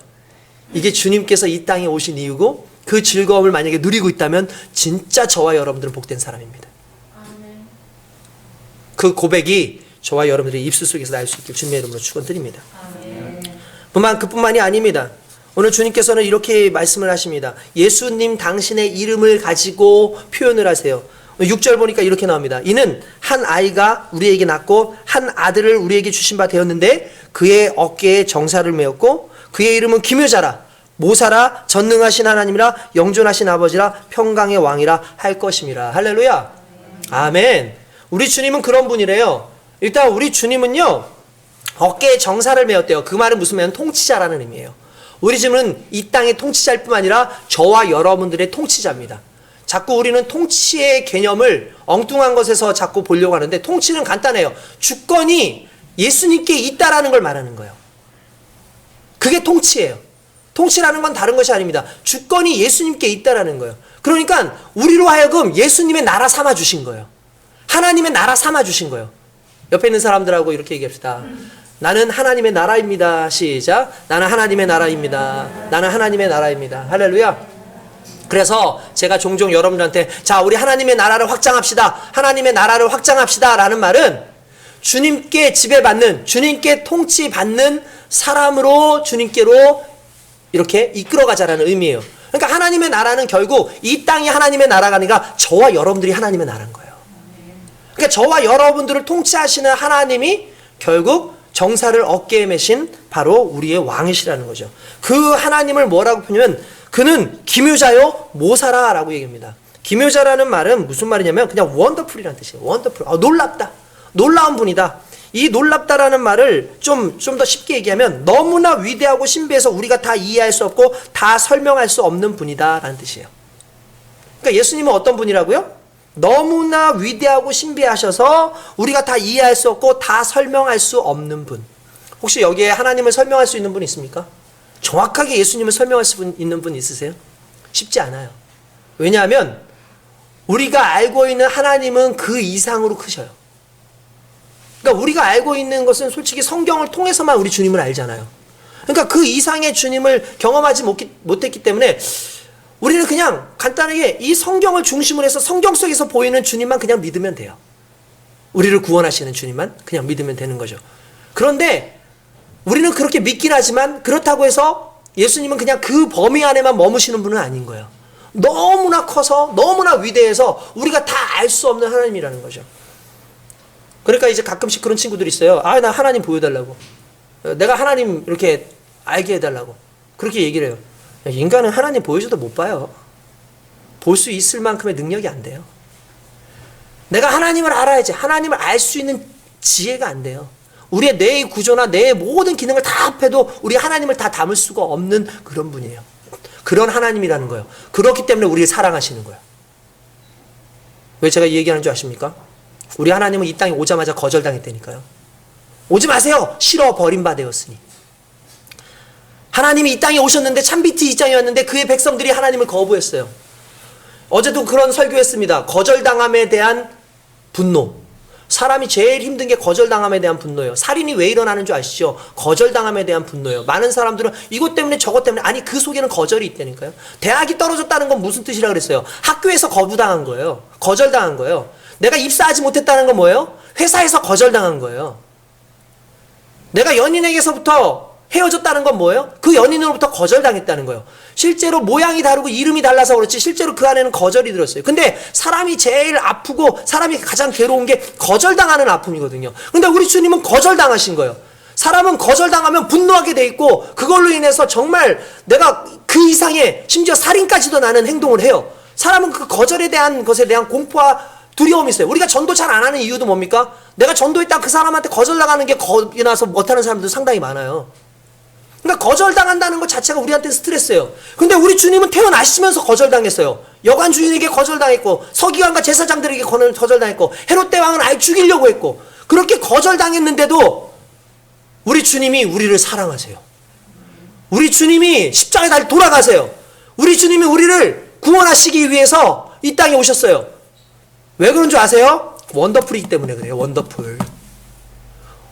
이게 주님께서 이 땅에 오신 이유고, 그 즐거움을 만약에 누리고 있다면 진짜 저와 여러분들은 복된 사람입니다. 그 고백이 저와 여러분들의 입술 속에서 날 수 있길 주님의 이름으로 축원드립니다. 그뿐만이 아닙니다. 오늘 주님께서는 이렇게 말씀을 하십니다. 예수님 당신의 이름을 가지고 표현을 하세요. 6절 보니까 이렇게 나옵니다. 이는 한 아이가 우리에게 낳고 한 아들을 우리에게 주신 바 되었는데 그의 어깨에 정사를 메었고 그의 이름은 기묘자라, 모사라, 전능하신 하나님이라, 영존하신 아버지라, 평강의 왕이라 할 것임이라. 할렐루야. 아멘. 우리 주님은 그런 분이래요. 일단 우리 주님은요, 어깨에 정사를 메었대요. 그 말은 무슨 말이냐면 통치자라는 의미예요. 우리 주님은 이 땅의 통치자일 뿐 아니라 저와 여러분들의 통치자입니다. 자꾸 우리는 통치의 개념을 엉뚱한 것에서 자꾸 보려고 하는데, 통치는 간단해요. 주권이 예수님께 있다라는 걸 말하는 거예요. 그게 통치예요. 통치라는 건 다른 것이 아닙니다. 주권이 예수님께 있다라는 거예요. 그러니까 우리로 하여금 예수님의 나라 삼아 주신 거예요. 하나님의 나라 삼아 주신 거예요. 옆에 있는 사람들하고 이렇게 얘기합시다. 나는 하나님의 나라입니다. 시작. 나는 하나님의 나라입니다. 나는 하나님의 나라입니다. 할렐루야. 그래서 제가 종종 여러분들한테 자, 우리 하나님의 나라를 확장합시다. 하나님의 나라를 확장합시다 라는 말은 주님께 지배받는, 주님께 통치받는 사람으로 주님께로 이렇게 이끌어가자라는 의미예요. 그러니까 하나님의 나라는 결국 이 땅이 하나님의 나라가 아니라 저와 여러분들이 하나님의 나라인 거예요. 그러니까 저와 여러분들을 통치하시는 하나님이 결국 정사를 어깨에 메신 바로 우리의 왕이시라는 거죠. 그 하나님을 뭐라고 표현하면 그는 기묘자요 모사라 라고 얘기합니다. 기묘자라는 말은 무슨 말이냐면 그냥 원더풀이라는 뜻이에요. 원더풀. 놀랍다. 놀라운 분이다. 이 놀랍다라는 말을 좀 더 쉽게 얘기하면 너무나 위대하고 신비해서 우리가 다 이해할 수 없고 다 설명할 수 없는 분이다 라는 뜻이에요. 그러니까 예수님은 어떤 분이라고요? 너무나 위대하고 신비하셔서 우리가 다 이해할 수 없고 다 설명할 수 없는 분. 혹시 여기에 하나님을 설명할 수 있는 분 있습니까? 정확하게 예수님을 설명할 수 있는 분 있으세요? 쉽지 않아요. 왜냐하면 우리가 알고 있는 하나님은 그 이상으로 크셔요. 그러니까 우리가 알고 있는 것은 솔직히 성경을 통해서만 우리 주님을 알잖아요. 그러니까 그 이상의 주님을 경험하지 못했기 때문에 우리는 그냥 간단하게 이 성경을 중심으로 해서 성경 속에서 보이는 주님만 그냥 믿으면 돼요. 우리를 구원하시는 주님만 그냥 믿으면 되는 거죠. 그런데 우리는 그렇게 믿긴 하지만 그렇다고 해서 예수님은 그냥 그 범위 안에만 머무시는 분은 아닌 거예요. 너무나 커서 너무나 위대해서 우리가 다 알 수 없는 하나님이라는 거죠. 그러니까 이제 가끔씩 그런 친구들이 있어요. 아, 나 하나님 보여달라고. 내가 하나님 이렇게 알게 해달라고. 그렇게 얘기를 해요. 인간은 하나님 보여줘도 못 봐요. 볼 수 있을 만큼의 능력이 안 돼요. 내가 하나님을 알아야지. 하나님을 알 수 있는 지혜가 안 돼요. 우리의 뇌의 구조나 뇌의 모든 기능을 다 합해도 우리 하나님을 다 담을 수가 없는 그런 분이에요. 그런 하나님이라는 거예요. 그렇기 때문에 우리를 사랑하시는 거예요. 왜 제가 이 얘기하는 줄 아십니까? 우리 하나님은 이 땅에 오자마자 거절당했다니까요. 오지 마세요. 싫어 버림받았으니. 하나님이 이 땅에 오셨는데 참비티 이 땅이었는데 그의 백성들이 하나님을 거부했어요. 어제도 그런 설교했습니다. 거절당함에 대한 분노. 사람이 제일 힘든 게 거절당함에 대한 분노예요. 살인이 왜 일어나는 줄 아시죠? 거절당함에 대한 분노예요. 많은 사람들은 이것 때문에 저것 때문에, 아니 그 속에는 거절이 있다니까요. 대학이 떨어졌다는 건 무슨 뜻이라 그랬어요? 학교에서 거부당한 거예요. 거절당한 거예요. 내가 입사하지 못했다는 건 뭐예요? 회사에서 거절당한 거예요. 내가 연인에게서부터 헤어졌다는 건 뭐예요? 그 연인으로부터 거절당했다는 거예요. 실제로 모양이 다르고 이름이 달라서 그렇지 실제로 그 안에는 거절이 들었어요. 근데 사람이 제일 아프고 사람이 가장 괴로운 게 거절당하는 아픔이거든요. 근데 우리 주님은 거절당하신 거예요. 사람은 거절당하면 분노하게 돼 있고 그걸로 인해서 정말 내가 그 이상의 심지어 살인까지도 나는 행동을 해요. 사람은 그 거절에 대한 것에 대한 공포와 두려움이 있어요. 우리가 전도 잘 안 하는 이유도 뭡니까? 내가 전도했다 그 사람한테 거절당하는 게 겁이 나서 못하는 사람들 상당히 많아요. 그러니까 거절당한다는 것 자체가 우리한테는 스트레스예요. 근데 우리 주님은 태어나시면서 거절당했어요. 여관 주인에게 거절당했고 서기관과 제사장들에게 거절당했고 헤롯 대왕은 아예 죽이려고 했고 그렇게 거절당했는데도 우리 주님이 우리를 사랑하세요. 우리 주님이 십자가에 달 돌아가세요. 우리 주님이 우리를 구원하시기 위해서 이 땅에 오셨어요. 왜 그런 줄 아세요? 원더풀이기 때문에 그래요. 원더풀.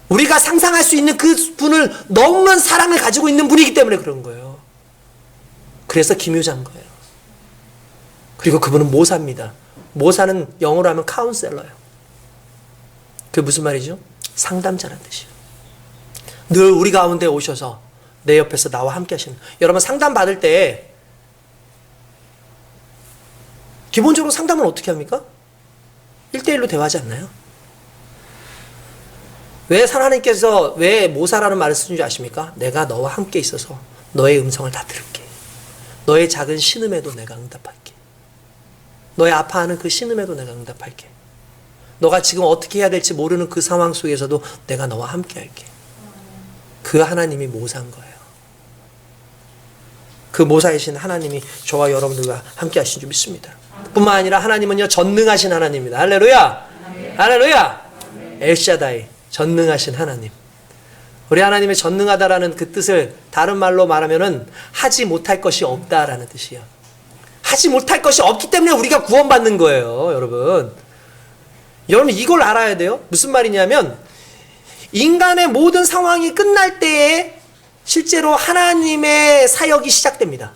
우리가 상상할 수 있는 그 분을 넘는 사랑을 가지고 있는 분이기 때문에 그런 거예요. 그래서 기묘자인 거예요. 그리고 그분은 모사입니다. 모사는 영어로 하면 카운셀러예요. 그게 무슨 말이죠? 상담자란 뜻이에요. 늘 우리 가운데 오셔서 내 옆에서 나와 함께 하시는. 여러분 상담 받을 때 기본적으로 상담은 어떻게 합니까? 1대1로 대화하지 않나요? 왜 하나님께서 왜 모사라는 말을 쓰는 줄 아십니까? 내가 너와 함께 있어서 너의 음성을 다 들을게. 너의 작은 신음에도 내가 응답할게. 너의 아파하는 그 신음에도 내가 응답할게. 너가 지금 어떻게 해야 될지 모르는 그 상황 속에서도 내가 너와 함께 할게. 그 하나님이 모사인 거예요. 그 모사이신 하나님이 저와 여러분들과 함께 하신 줄 믿습니다. 뿐만 아니라 하나님은요 전능하신 하나님입니다. 할렐루야. 할렐루야. 엘샤다이. 전능하신 하나님. 우리 하나님의 전능하다라는 그 뜻을 다른 말로 말하면은 하지 못할 것이 없다라는 뜻이에요. 하지 못할 것이 없기 때문에 우리가 구원받는 거예요, 여러분. 여러분 이걸 알아야 돼요. 무슨 말이냐면 인간의 모든 상황이 끝날 때에 실제로 하나님의 사역이 시작됩니다.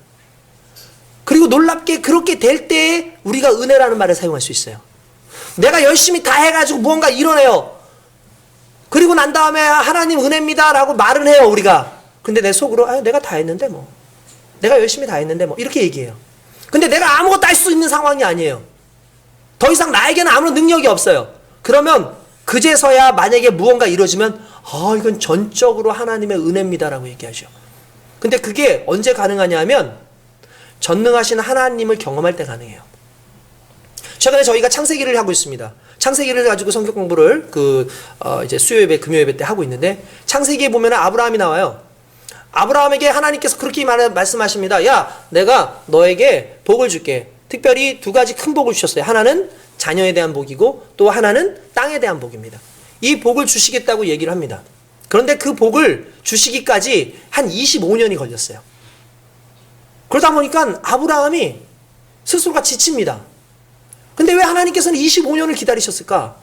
그리고 놀랍게 그렇게 될 때에 우리가 은혜라는 말을 사용할 수 있어요. 내가 열심히 다 해가지고 무언가 이뤄내요. 그리고 난 다음에 하나님 은혜입니다 라고 말은 해요 우리가. 근데 내 속으로 내가 다 했는데 뭐 내가 열심히 다 했는데 뭐 이렇게 얘기해요. 근데 내가 아무것도 할 수 있는 상황이 아니에요. 더 이상 나에게는 아무런 능력이 없어요. 그러면 그제서야 만약에 무언가 이루어지면 이건 전적으로 하나님의 은혜입니다 라고 얘기하죠. 근데 그게 언제 가능하냐 하면 전능하신 하나님을 경험할 때 가능해요. 최근에 저희가 창세기를 하고 있습니다. 창세기를 가지고 성경 공부를 이제 수요 예배, 금요 예배 때 하고 있는데 창세기에 보면 아브라함이 나와요. 아브라함에게 하나님께서 그렇게 말씀하십니다. 야, 내가 너에게 복을 줄게. 특별히 두 가지 큰 복을 주셨어요. 하나는 자녀에 대한 복이고 또 하나는 땅에 대한 복입니다. 이 복을 주시겠다고 얘기를 합니다. 그런데 그 복을 주시기까지 한 25년이 걸렸어요. 그러다 보니까 아브라함이 스스로가 지칩니다. 근데 왜 하나님께서는 25년을 기다리셨을까?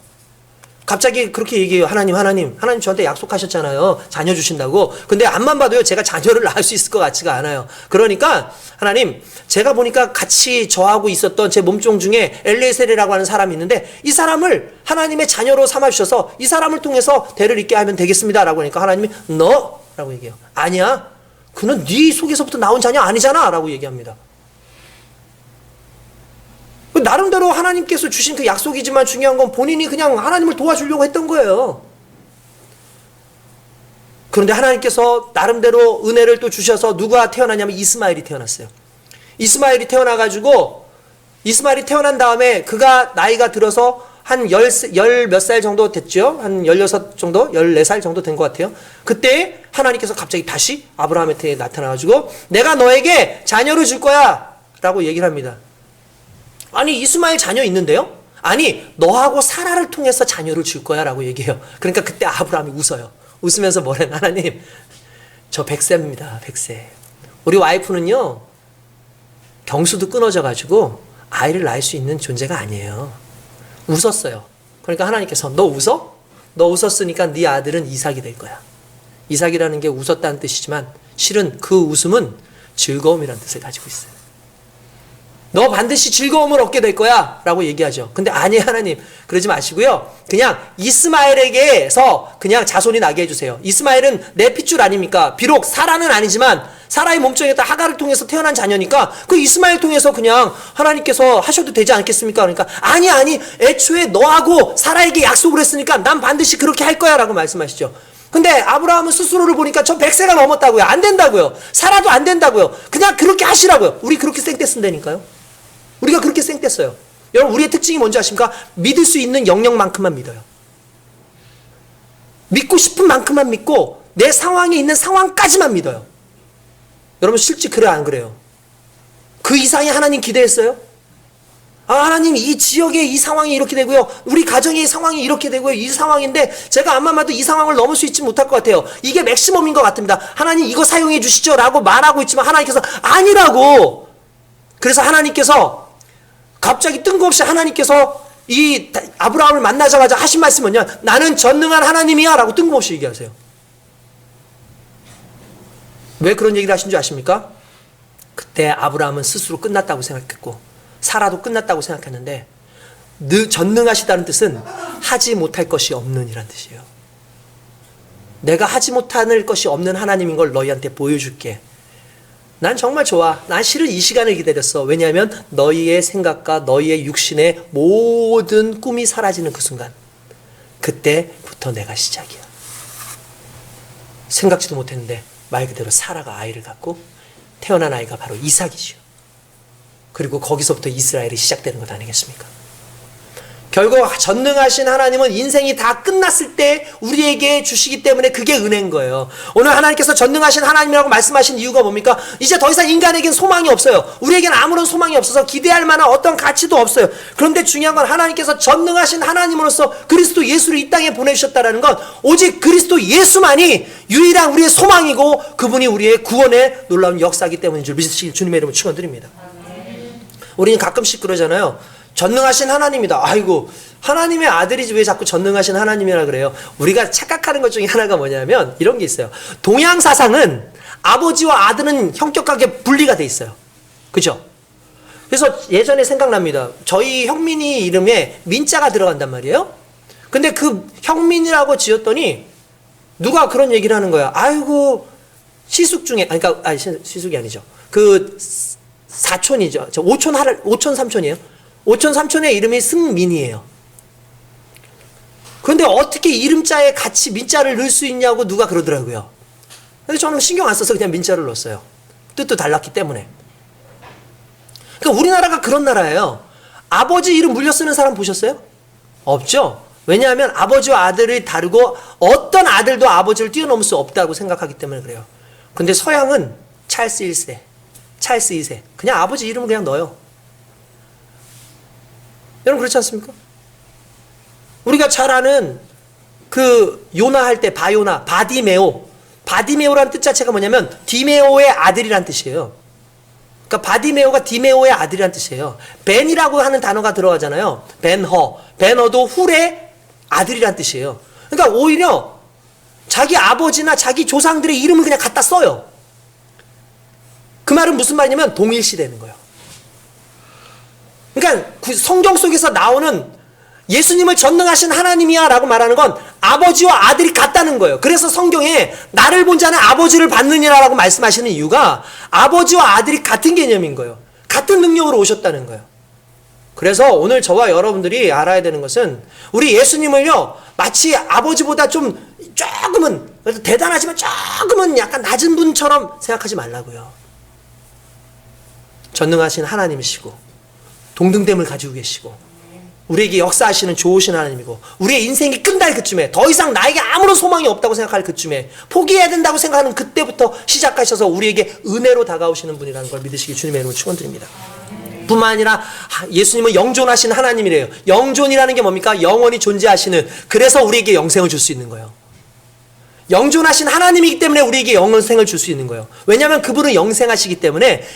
갑자기 그렇게 얘기해요. 하나님 저한테 약속하셨잖아요. 자녀 주신다고. 근데 앞만 봐도요, 제가 자녀를 낳을 수 있을 것 같지가 않아요. 그러니까 하나님, 제가 보니까 같이 저하고 있었던 제 몸종 중에 엘리에셀이라고 하는 사람이 있는데 이 사람을 하나님의 자녀로 삼아주셔서 이 사람을 통해서 대를 잇게 하면 되겠습니다 라고 하니까 하나님이 너? 라고 얘기해요. 아니야. 그는 네 속에서부터 나온 자녀 아니잖아 라고 얘기합니다. 나름대로 하나님께서 주신 그 약속이지만 중요한 건 본인이 그냥 하나님을 도와주려고 했던 거예요. 그런데 하나님께서 나름대로 은혜를 또 주셔서 누가 태어나냐면 이스마엘이 태어났어요. 이스마엘이 태어난 다음에 그가 나이가 들어서 한 열 몇 살 정도 됐죠? 한 16 정도? 14살 정도 된 것 같아요. 그때 하나님께서 갑자기 다시 아브라함한테 나타나가지고 내가 너에게 자녀를 줄 거야 라고 얘기를 합니다. 아니 이스마엘 자녀 있는데요? 아니 너하고 사라를 통해서 자녀를 줄 거야 라고 얘기해요. 그러니까 그때 아브라함이 웃어요. 웃으면서 뭐래? 하나님 저 100세입니다. 100세. 우리 와이프는요 경수도 끊어져가지고 아이를 낳을 수 있는 존재가 아니에요. 웃었어요. 그러니까 하나님께서 너 웃어? 너 웃었으니까 네 아들은 이삭이 될 거야. 이삭이라는 게 웃었다는 뜻이지만 실은 그 웃음은 즐거움이라는 뜻을 가지고 있어요. 너 반드시 즐거움을 얻게 될 거야 라고 얘기하죠. 근데 아니 하나님 그러지 마시고요. 그냥 이스마엘에게서 그냥 자손이 나게 해주세요. 이스마엘은 내 핏줄 아닙니까? 비록 사라는 아니지만 사라의 몸종에다 하가를 통해서 태어난 자녀니까 그 이스마엘 통해서 그냥 하나님께서 하셔도 되지 않겠습니까? 그러니까 아니 애초에 너하고 사라에게 약속을 했으니까 난 반드시 그렇게 할 거야 라고 말씀하시죠. 근데 아브라함은 스스로를 보니까 저 100세가 넘었다고요. 안 된다고요. 사라도 안 된다고요. 그냥 그렇게 하시라고요. 우리 그렇게 쌩떼 쓴다니까요. 우리가 그렇게 쌩떼써요. 여러분 우리의 특징이 뭔지 아십니까? 믿을 수 있는 영역만큼만 믿어요. 믿고 싶은 만큼만 믿고 내 상황에 있는 상황까지만 믿어요. 여러분 실제 그래 안 그래요? 그 이상의 하나님 기대했어요? 아 하나님 이 지역의 이 상황이 이렇게 되고요. 우리 가정의 상황이 이렇게 되고요. 이 상황인데 제가 암만 봐도 이 상황을 넘을 수 있지 못할 것 같아요. 이게 맥시멈인 것 같습니다. 하나님 이거 사용해 주시죠 라고 말하고 있지만 하나님께서 아니라고. 그래서 하나님께서 갑자기 뜬금없이 하나님께서 이 아브라함을 만나자마자 하신 말씀은 나는 전능한 하나님이야 라고 뜬금없이 얘기하세요. 왜 그런 얘기를 하신 줄 아십니까? 그때 아브라함은 스스로 끝났다고 생각했고 사라도 끝났다고 생각했는데 전능하시다는 뜻은 하지 못할 것이 없는 이란 뜻이에요. 내가 하지 못할 것이 없는 하나님인 걸 너희한테 보여줄게. 난 정말 좋아. 난 실은 이 시간을 기다렸어. 왜냐하면 너희의 생각과 너희의 육신의 모든 꿈이 사라지는 그 순간 그때부터 내가 시작이야. 생각지도 못했는데 말 그대로 사라가 아이를 갖고 태어난 아이가 바로 이삭이죠. 그리고 거기서부터 이스라엘이 시작되는 것 아니겠습니까? 결국 전능하신 하나님은 인생이 다 끝났을 때 우리에게 주시기 때문에 그게 은혜인 거예요. 오늘 하나님께서 전능하신 하나님이라고 말씀하신 이유가 뭡니까? 이제 더 이상 인간에겐 소망이 없어요. 우리에겐 아무런 소망이 없어서 기대할 만한 어떤 가치도 없어요. 그런데 중요한 건 하나님께서 전능하신 하나님으로서 그리스도 예수를 이 땅에 보내주셨다는 건 오직 그리스도 예수만이 유일한 우리의 소망이고 그분이 우리의 구원의 놀라운 역사이기 때문인 줄 믿으시길 주님의 이름으로 축원드립니다. 우리는 가끔씩 그러잖아요. 전능하신 하나님이다. 아이고 하나님의 아들이지 왜 자꾸 전능하신 하나님이라 그래요. 우리가 착각하는 것 중에 하나가 뭐냐면 이런 게 있어요. 동양 사상은 아버지와 아들은 형격하게 분리가 돼 있어요. 그죠? 그래서 예전에 생각납니다. 저희 형민이 이름에 민자가 들어간단 말이에요. 근데 그 형민이라고 지었더니 누가 그런 얘기를 하는 거야. 아이고 시숙 중에 그러니까 시숙이 아니죠. 그 사촌이죠. 저 오촌 삼촌이에요. 오촌 삼촌의 이름이 승민이에요. 그런데 어떻게 이름자에 같이 민자를 넣을 수 있냐고 누가 그러더라고요. 근데 저는 신경 안 써서 그냥 민자를 넣었어요. 뜻도 달랐기 때문에. 그러니까 우리나라가 그런 나라예요. 아버지 이름 물려 쓰는 사람 보셨어요? 없죠? 왜냐하면 아버지와 아들이 다르고 어떤 아들도 아버지를 뛰어넘을 수 없다고 생각하기 때문에 그래요. 근데 서양은 찰스 1세, 찰스 2세 그냥 아버지 이름을 그냥 넣어요. 여러분 그렇지 않습니까? 우리가 잘 아는 그 요나 할 때 바요나, 바디메오라는 뜻 자체가 뭐냐면 디메오의 아들이란 뜻이에요. 그러니까 바디메오가 디메오의 아들이란 뜻이에요. 벤이라고 하는 단어가 들어가잖아요. 벤어도 훌의 아들이란 뜻이에요. 그러니까 오히려 자기 아버지나 자기 조상들의 이름을 그냥 갖다 써요. 그 말은 무슨 말이냐면 동일시되는 거예요. 그러니까 성경 속에서 나오는 예수님을 전능하신 하나님이야 라고 말하는 건 아버지와 아들이 같다는 거예요. 그래서 성경에 나를 본 자는 아버지를 받느니라 라고 말씀하시는 이유가 아버지와 아들이 같은 개념인 거예요. 같은 능력으로 오셨다는 거예요. 그래서 오늘 저와 여러분들이 알아야 되는 것은 우리 예수님을요 마치 아버지보다 조금은 대단하지만 조금은 약간 낮은 분처럼 생각하지 말라고요. 전능하신 하나님이시고 동등됨을 가지고 계시고 우리에게 역사하시는 좋으신 하나님이고, 우리의 인생이 끝날 그쯤에, 더 이상 나에게 아무런 소망이 없다고 생각할 그쯤에, 포기해야 된다고 생각하는 그때부터 시작하셔서 우리에게 은혜로 다가오시는 분이라는 걸 믿으시기 주님의 이름으로 축원드립니다. 뿐만 아니라 예수님은 영존하신 하나님이래요. 영존이라는 게 뭡니까? 영원히 존재하시는, 그래서 우리에게 영생을 줄 수 있는 거예요. 영존하신 하나님이기 때문에 우리에게 영생을 줄 수 있는 거예요. 왜냐하면 그분은 영생하시기 때문에.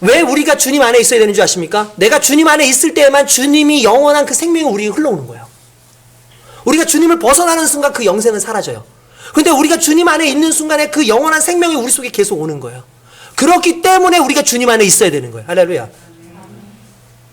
왜 우리가 주님 안에 있어야 되는 줄 아십니까? 내가 주님 안에 있을 때에만 주님이 영원한 그 생명이 우리에게 흘러오는 거예요. 우리가 주님을 벗어나는 순간 그 영생은 사라져요. 근데 우리가 주님 안에 있는 순간에 그 영원한 생명이 우리 속에 계속 오는 거예요. 그렇기 때문에 우리가 주님 안에 있어야 되는 거예요. 할렐루야.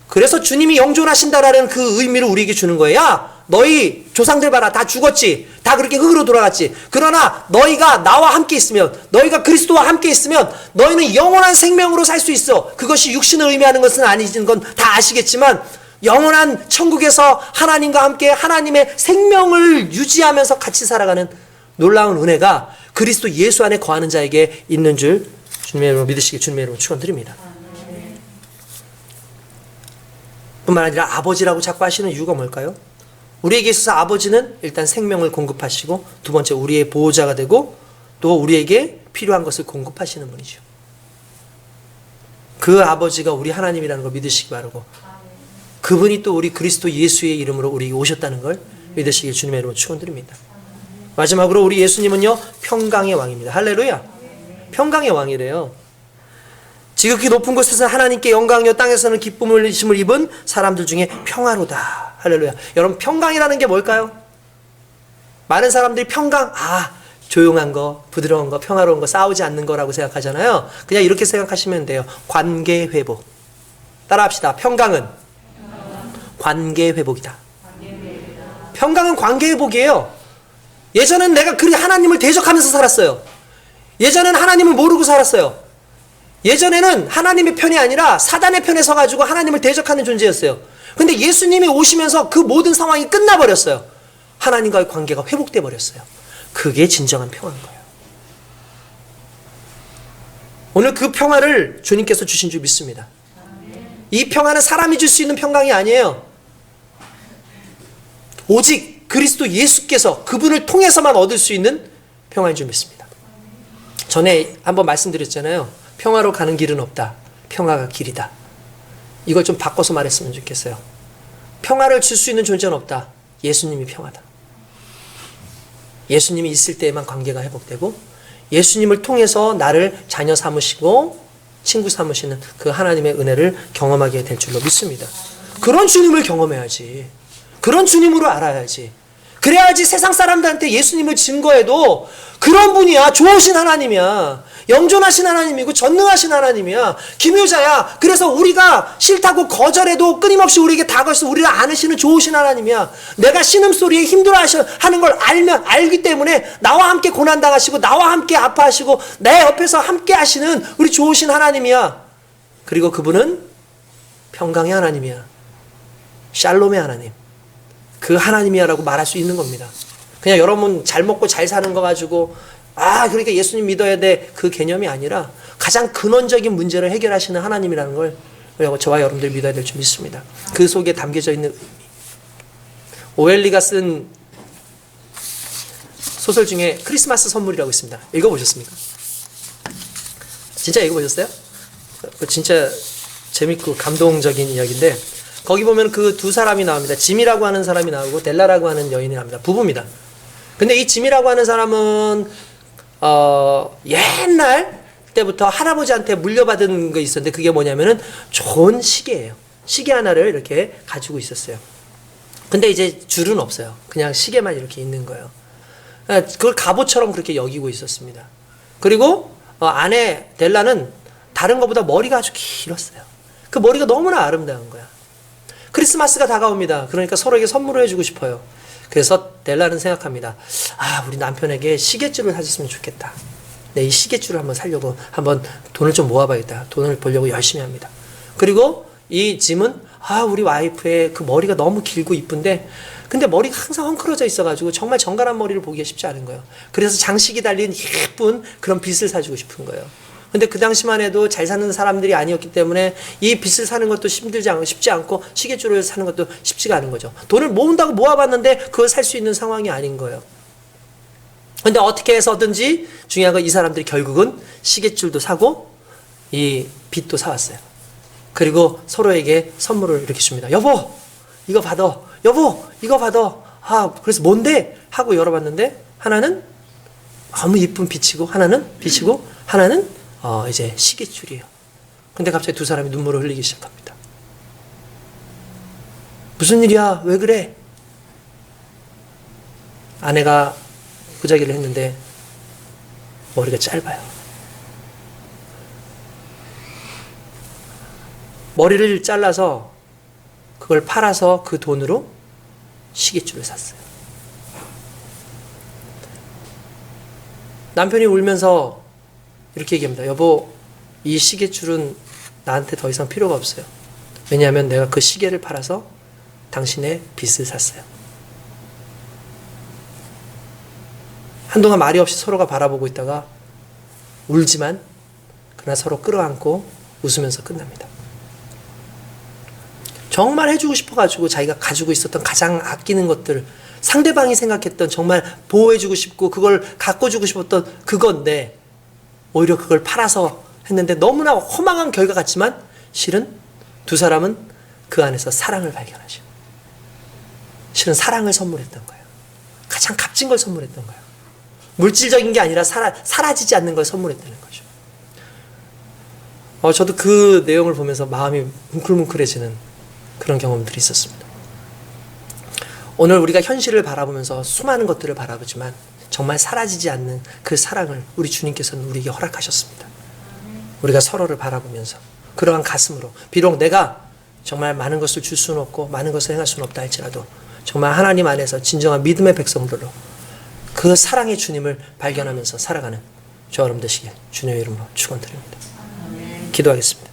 그래서 주님이 영존하신다라는 그 의미를 우리에게 주는 거예요. 야, 너희 조상들 봐라. 다 죽었지. 다 그렇게 흙으로 돌아갔지. 그러나 너희가 나와 함께 있으면, 너희가 그리스도와 함께 있으면 너희는 영원한 생명으로 살 수 있어. 그것이 육신을 의미하는 것은 아니진 건 다 아시겠지만, 영원한 천국에서 하나님과 함께 하나님의 생명을 유지하면서 같이 살아가는 놀라운 은혜가 그리스도 예수 안에 거하는 자에게 있는 줄 주님의 이름으로 믿으시기 주님의 이름으로 축원드립니다. 뿐만 아니라 아버지라고 자꾸 하시는 이유가 뭘까요? 우리에게 있어서 아버지는 일단 생명을 공급하시고, 두 번째 우리의 보호자가 되고, 또 우리에게 필요한 것을 공급하시는 분이죠. 그 아버지가 우리 하나님이라는 걸 믿으시기 바라고, 그분이 또 우리 그리스도 예수의 이름으로 우리에게 오셨다는 걸 믿으시길 주님의 이름으로 축원드립니다. 마지막으로 우리 예수님은요, 평강의 왕입니다. 할렐루야. 평강의 왕이래요. 지극히 높은 곳에서 하나님께 영광이요 땅에서는 기쁨을 입은 사람들 중에 평화로다. 할렐루야. 여러분, 평강이라는 게 뭘까요? 많은 사람들이 평강, 조용한 거, 부드러운 거, 평화로운 거, 싸우지 않는 거라고 생각하잖아요. 그냥 이렇게 생각하시면 돼요. 관계 회복. 따라합시다. 평강은 관계 회복이다. 평강은 관계 회복이에요. 예전엔 내가 그리 하나님을 대적하면서 살았어요. 예전엔 하나님을 모르고 살았어요. 예전에는 하나님의 편이 아니라 사단의 편에 서가지고 하나님을 대적하는 존재였어요. 근데 예수님이 오시면서 그 모든 상황이 끝나버렸어요. 하나님과의 관계가 회복돼 버렸어요. 그게 진정한 평화인 거예요. 오늘 그 평화를 주님께서 주신 줄 믿습니다. 이 평화는 사람이 줄 수 있는 평강이 아니에요. 오직 그리스도 예수께서 그분을 통해서만 얻을 수 있는 평화인 줄 믿습니다. 전에 한번 말씀드렸잖아요. 평화로 가는 길은 없다. 평화가 길이다. 이걸 좀 바꿔서 말했으면 좋겠어요. 평화를 줄 수 있는 존재는 없다. 예수님이 평화다. 예수님이 있을 때에만 관계가 회복되고, 예수님을 통해서 나를 자녀 삼으시고 친구 삼으시는 그 하나님의 은혜를 경험하게 될 줄로 믿습니다. 그런 주님을 경험해야지. 그런 주님으로 알아야지. 그래야지 세상 사람들한테 예수님을 증거해도 그런 분이야. 좋으신 하나님이야. 영존하신 하나님이고 전능하신 하나님이야. 기묘자야. 그래서 우리가 싫다고 거절해도 끊임없이 우리에게 다가와서 우리를 안으시는 좋으신 하나님이야. 내가 신음소리에 힘들어하는 걸 알기 때문에 나와 함께 고난당하시고 나와 함께 아파하시고 내 옆에서 함께 하시는 우리 좋으신 하나님이야. 그리고 그분은 평강의 하나님이야. 샬롬의 하나님. 그 하나님이야라고 말할 수 있는 겁니다. 그냥 여러분 잘 먹고 잘 사는 거 가지고 그러니까 예수님 믿어야 돼, 그 개념이 아니라 가장 근원적인 문제를 해결하시는 하나님이라는 걸 저와 여러분들 믿어야 될 줄 믿습니다. 그 속에 담겨져 있는 의미. 오웰리가 쓴 소설 중에 크리스마스 선물이라고 있습니다. 읽어보셨습니까? 진짜 읽어보셨어요? 진짜 재밌고 감동적인 이야기인데, 거기 보면 그 두 사람이 나옵니다. 짐이라고 하는 사람이 나오고 델라라고 하는 여인이 나옵니다. 부부입니다. 근데 이 짐이라고 하는 사람은 옛날 때부터 할아버지한테 물려받은 거 있었는데, 그게 뭐냐면은 좋은 시계예요. 시계 하나를 이렇게 가지고 있었어요. 근데 이제 줄은 없어요. 그냥 시계만 이렇게 있는 거예요. 그걸 갑옷처럼 그렇게 여기고 있었습니다. 그리고 아내 델라는 다른 것보다 머리가 아주 길었어요. 그 머리가 너무나 아름다운 거야. 크리스마스가 다가옵니다. 그러니까 서로에게 선물을 해주고 싶어요. 그래서 델라는 생각합니다. 우리 남편에게 시계줄을 사줬으면 좋겠다. 네, 이 시계줄을 한번 사려고 한번 돈을 좀 모아봐야겠다. 돈을 벌려고 열심히 합니다. 그리고 이 짐은 우리 와이프의 그 머리가 너무 길고 이쁜데, 근데 머리가 항상 헝클어져 있어가지고 정말 정갈한 머리를 보기가 쉽지 않은 거예요. 그래서 장식이 달린 예쁜 그런 빗을 사주고 싶은 거예요. 근데 그 당시만 해도 잘 사는 사람들이 아니었기 때문에 이 빚을 사는 것도 쉽지 않고 시계줄을 사는 것도 쉽지가 않은 거죠. 돈을 모은다고 모아봤는데 그걸 살 수 있는 상황이 아닌 거예요. 근데 어떻게 해서든지 중요한 건 이 사람들이 결국은 시계줄도 사고 이 빚도 사왔어요. 그리고 서로에게 선물을 이렇게 줍니다. 여보, 이거 받아. 여보, 이거 받아. 아, 그래서 뭔데? 하고 열어봤는데 하나는 너무 이쁜 빛이고 하나는 빛이고 하나는 이제 시계줄이에요. 근데 갑자기 두 사람이 눈물을 흘리기 시작합니다. 무슨 일이야? 왜 그래? 아내가 보자기를 했는데 머리가 짧아요. 머리를 잘라서 그걸 팔아서 그 돈으로 시계줄을 샀어요. 남편이 울면서 이렇게 얘기합니다. 여보, 이 시계줄은 나한테 더 이상 필요가 없어요. 왜냐하면 내가 그 시계를 팔아서 당신의 빚을 샀어요. 한동안 말이 없이 서로가 바라보고 있다가 울지만 그러나 서로 끌어안고 웃으면서 끝납니다. 정말 해주고 싶어가지고 자기가 가지고 있었던 가장 아끼는 것들, 상대방이 생각했던 정말 보호해주고 싶고 그걸 갖고 주고 싶었던 그건데 오히려 그걸 팔아서 했는데 너무나 허망한 결과 같지만 실은 두 사람은 그 안에서 사랑을 발견하죠. 실은 사랑을 선물했던 거예요. 가장 값진 걸 선물했던 거예요. 물질적인 게 아니라 사라지지 않는 걸 선물했다는 거죠. 저도 그 내용을 보면서 마음이 뭉클뭉클해지는 그런 경험들이 있었습니다. 오늘 우리가 현실을 바라보면서 수많은 것들을 바라보지만 정말 사라지지 않는 그 사랑을 우리 주님께서는 우리에게 허락하셨습니다. 우리가 서로를 바라보면서 그러한 가슴으로 비록 내가 정말 많은 것을 줄 수는 없고 많은 것을 행할 수는 없다 할지라도 정말 하나님 안에서 진정한 믿음의 백성들로 그 사랑의 주님을 발견하면서 살아가는 저와 여러분 되시길 주님의 이름으로 축원드립니다. 기도하겠습니다.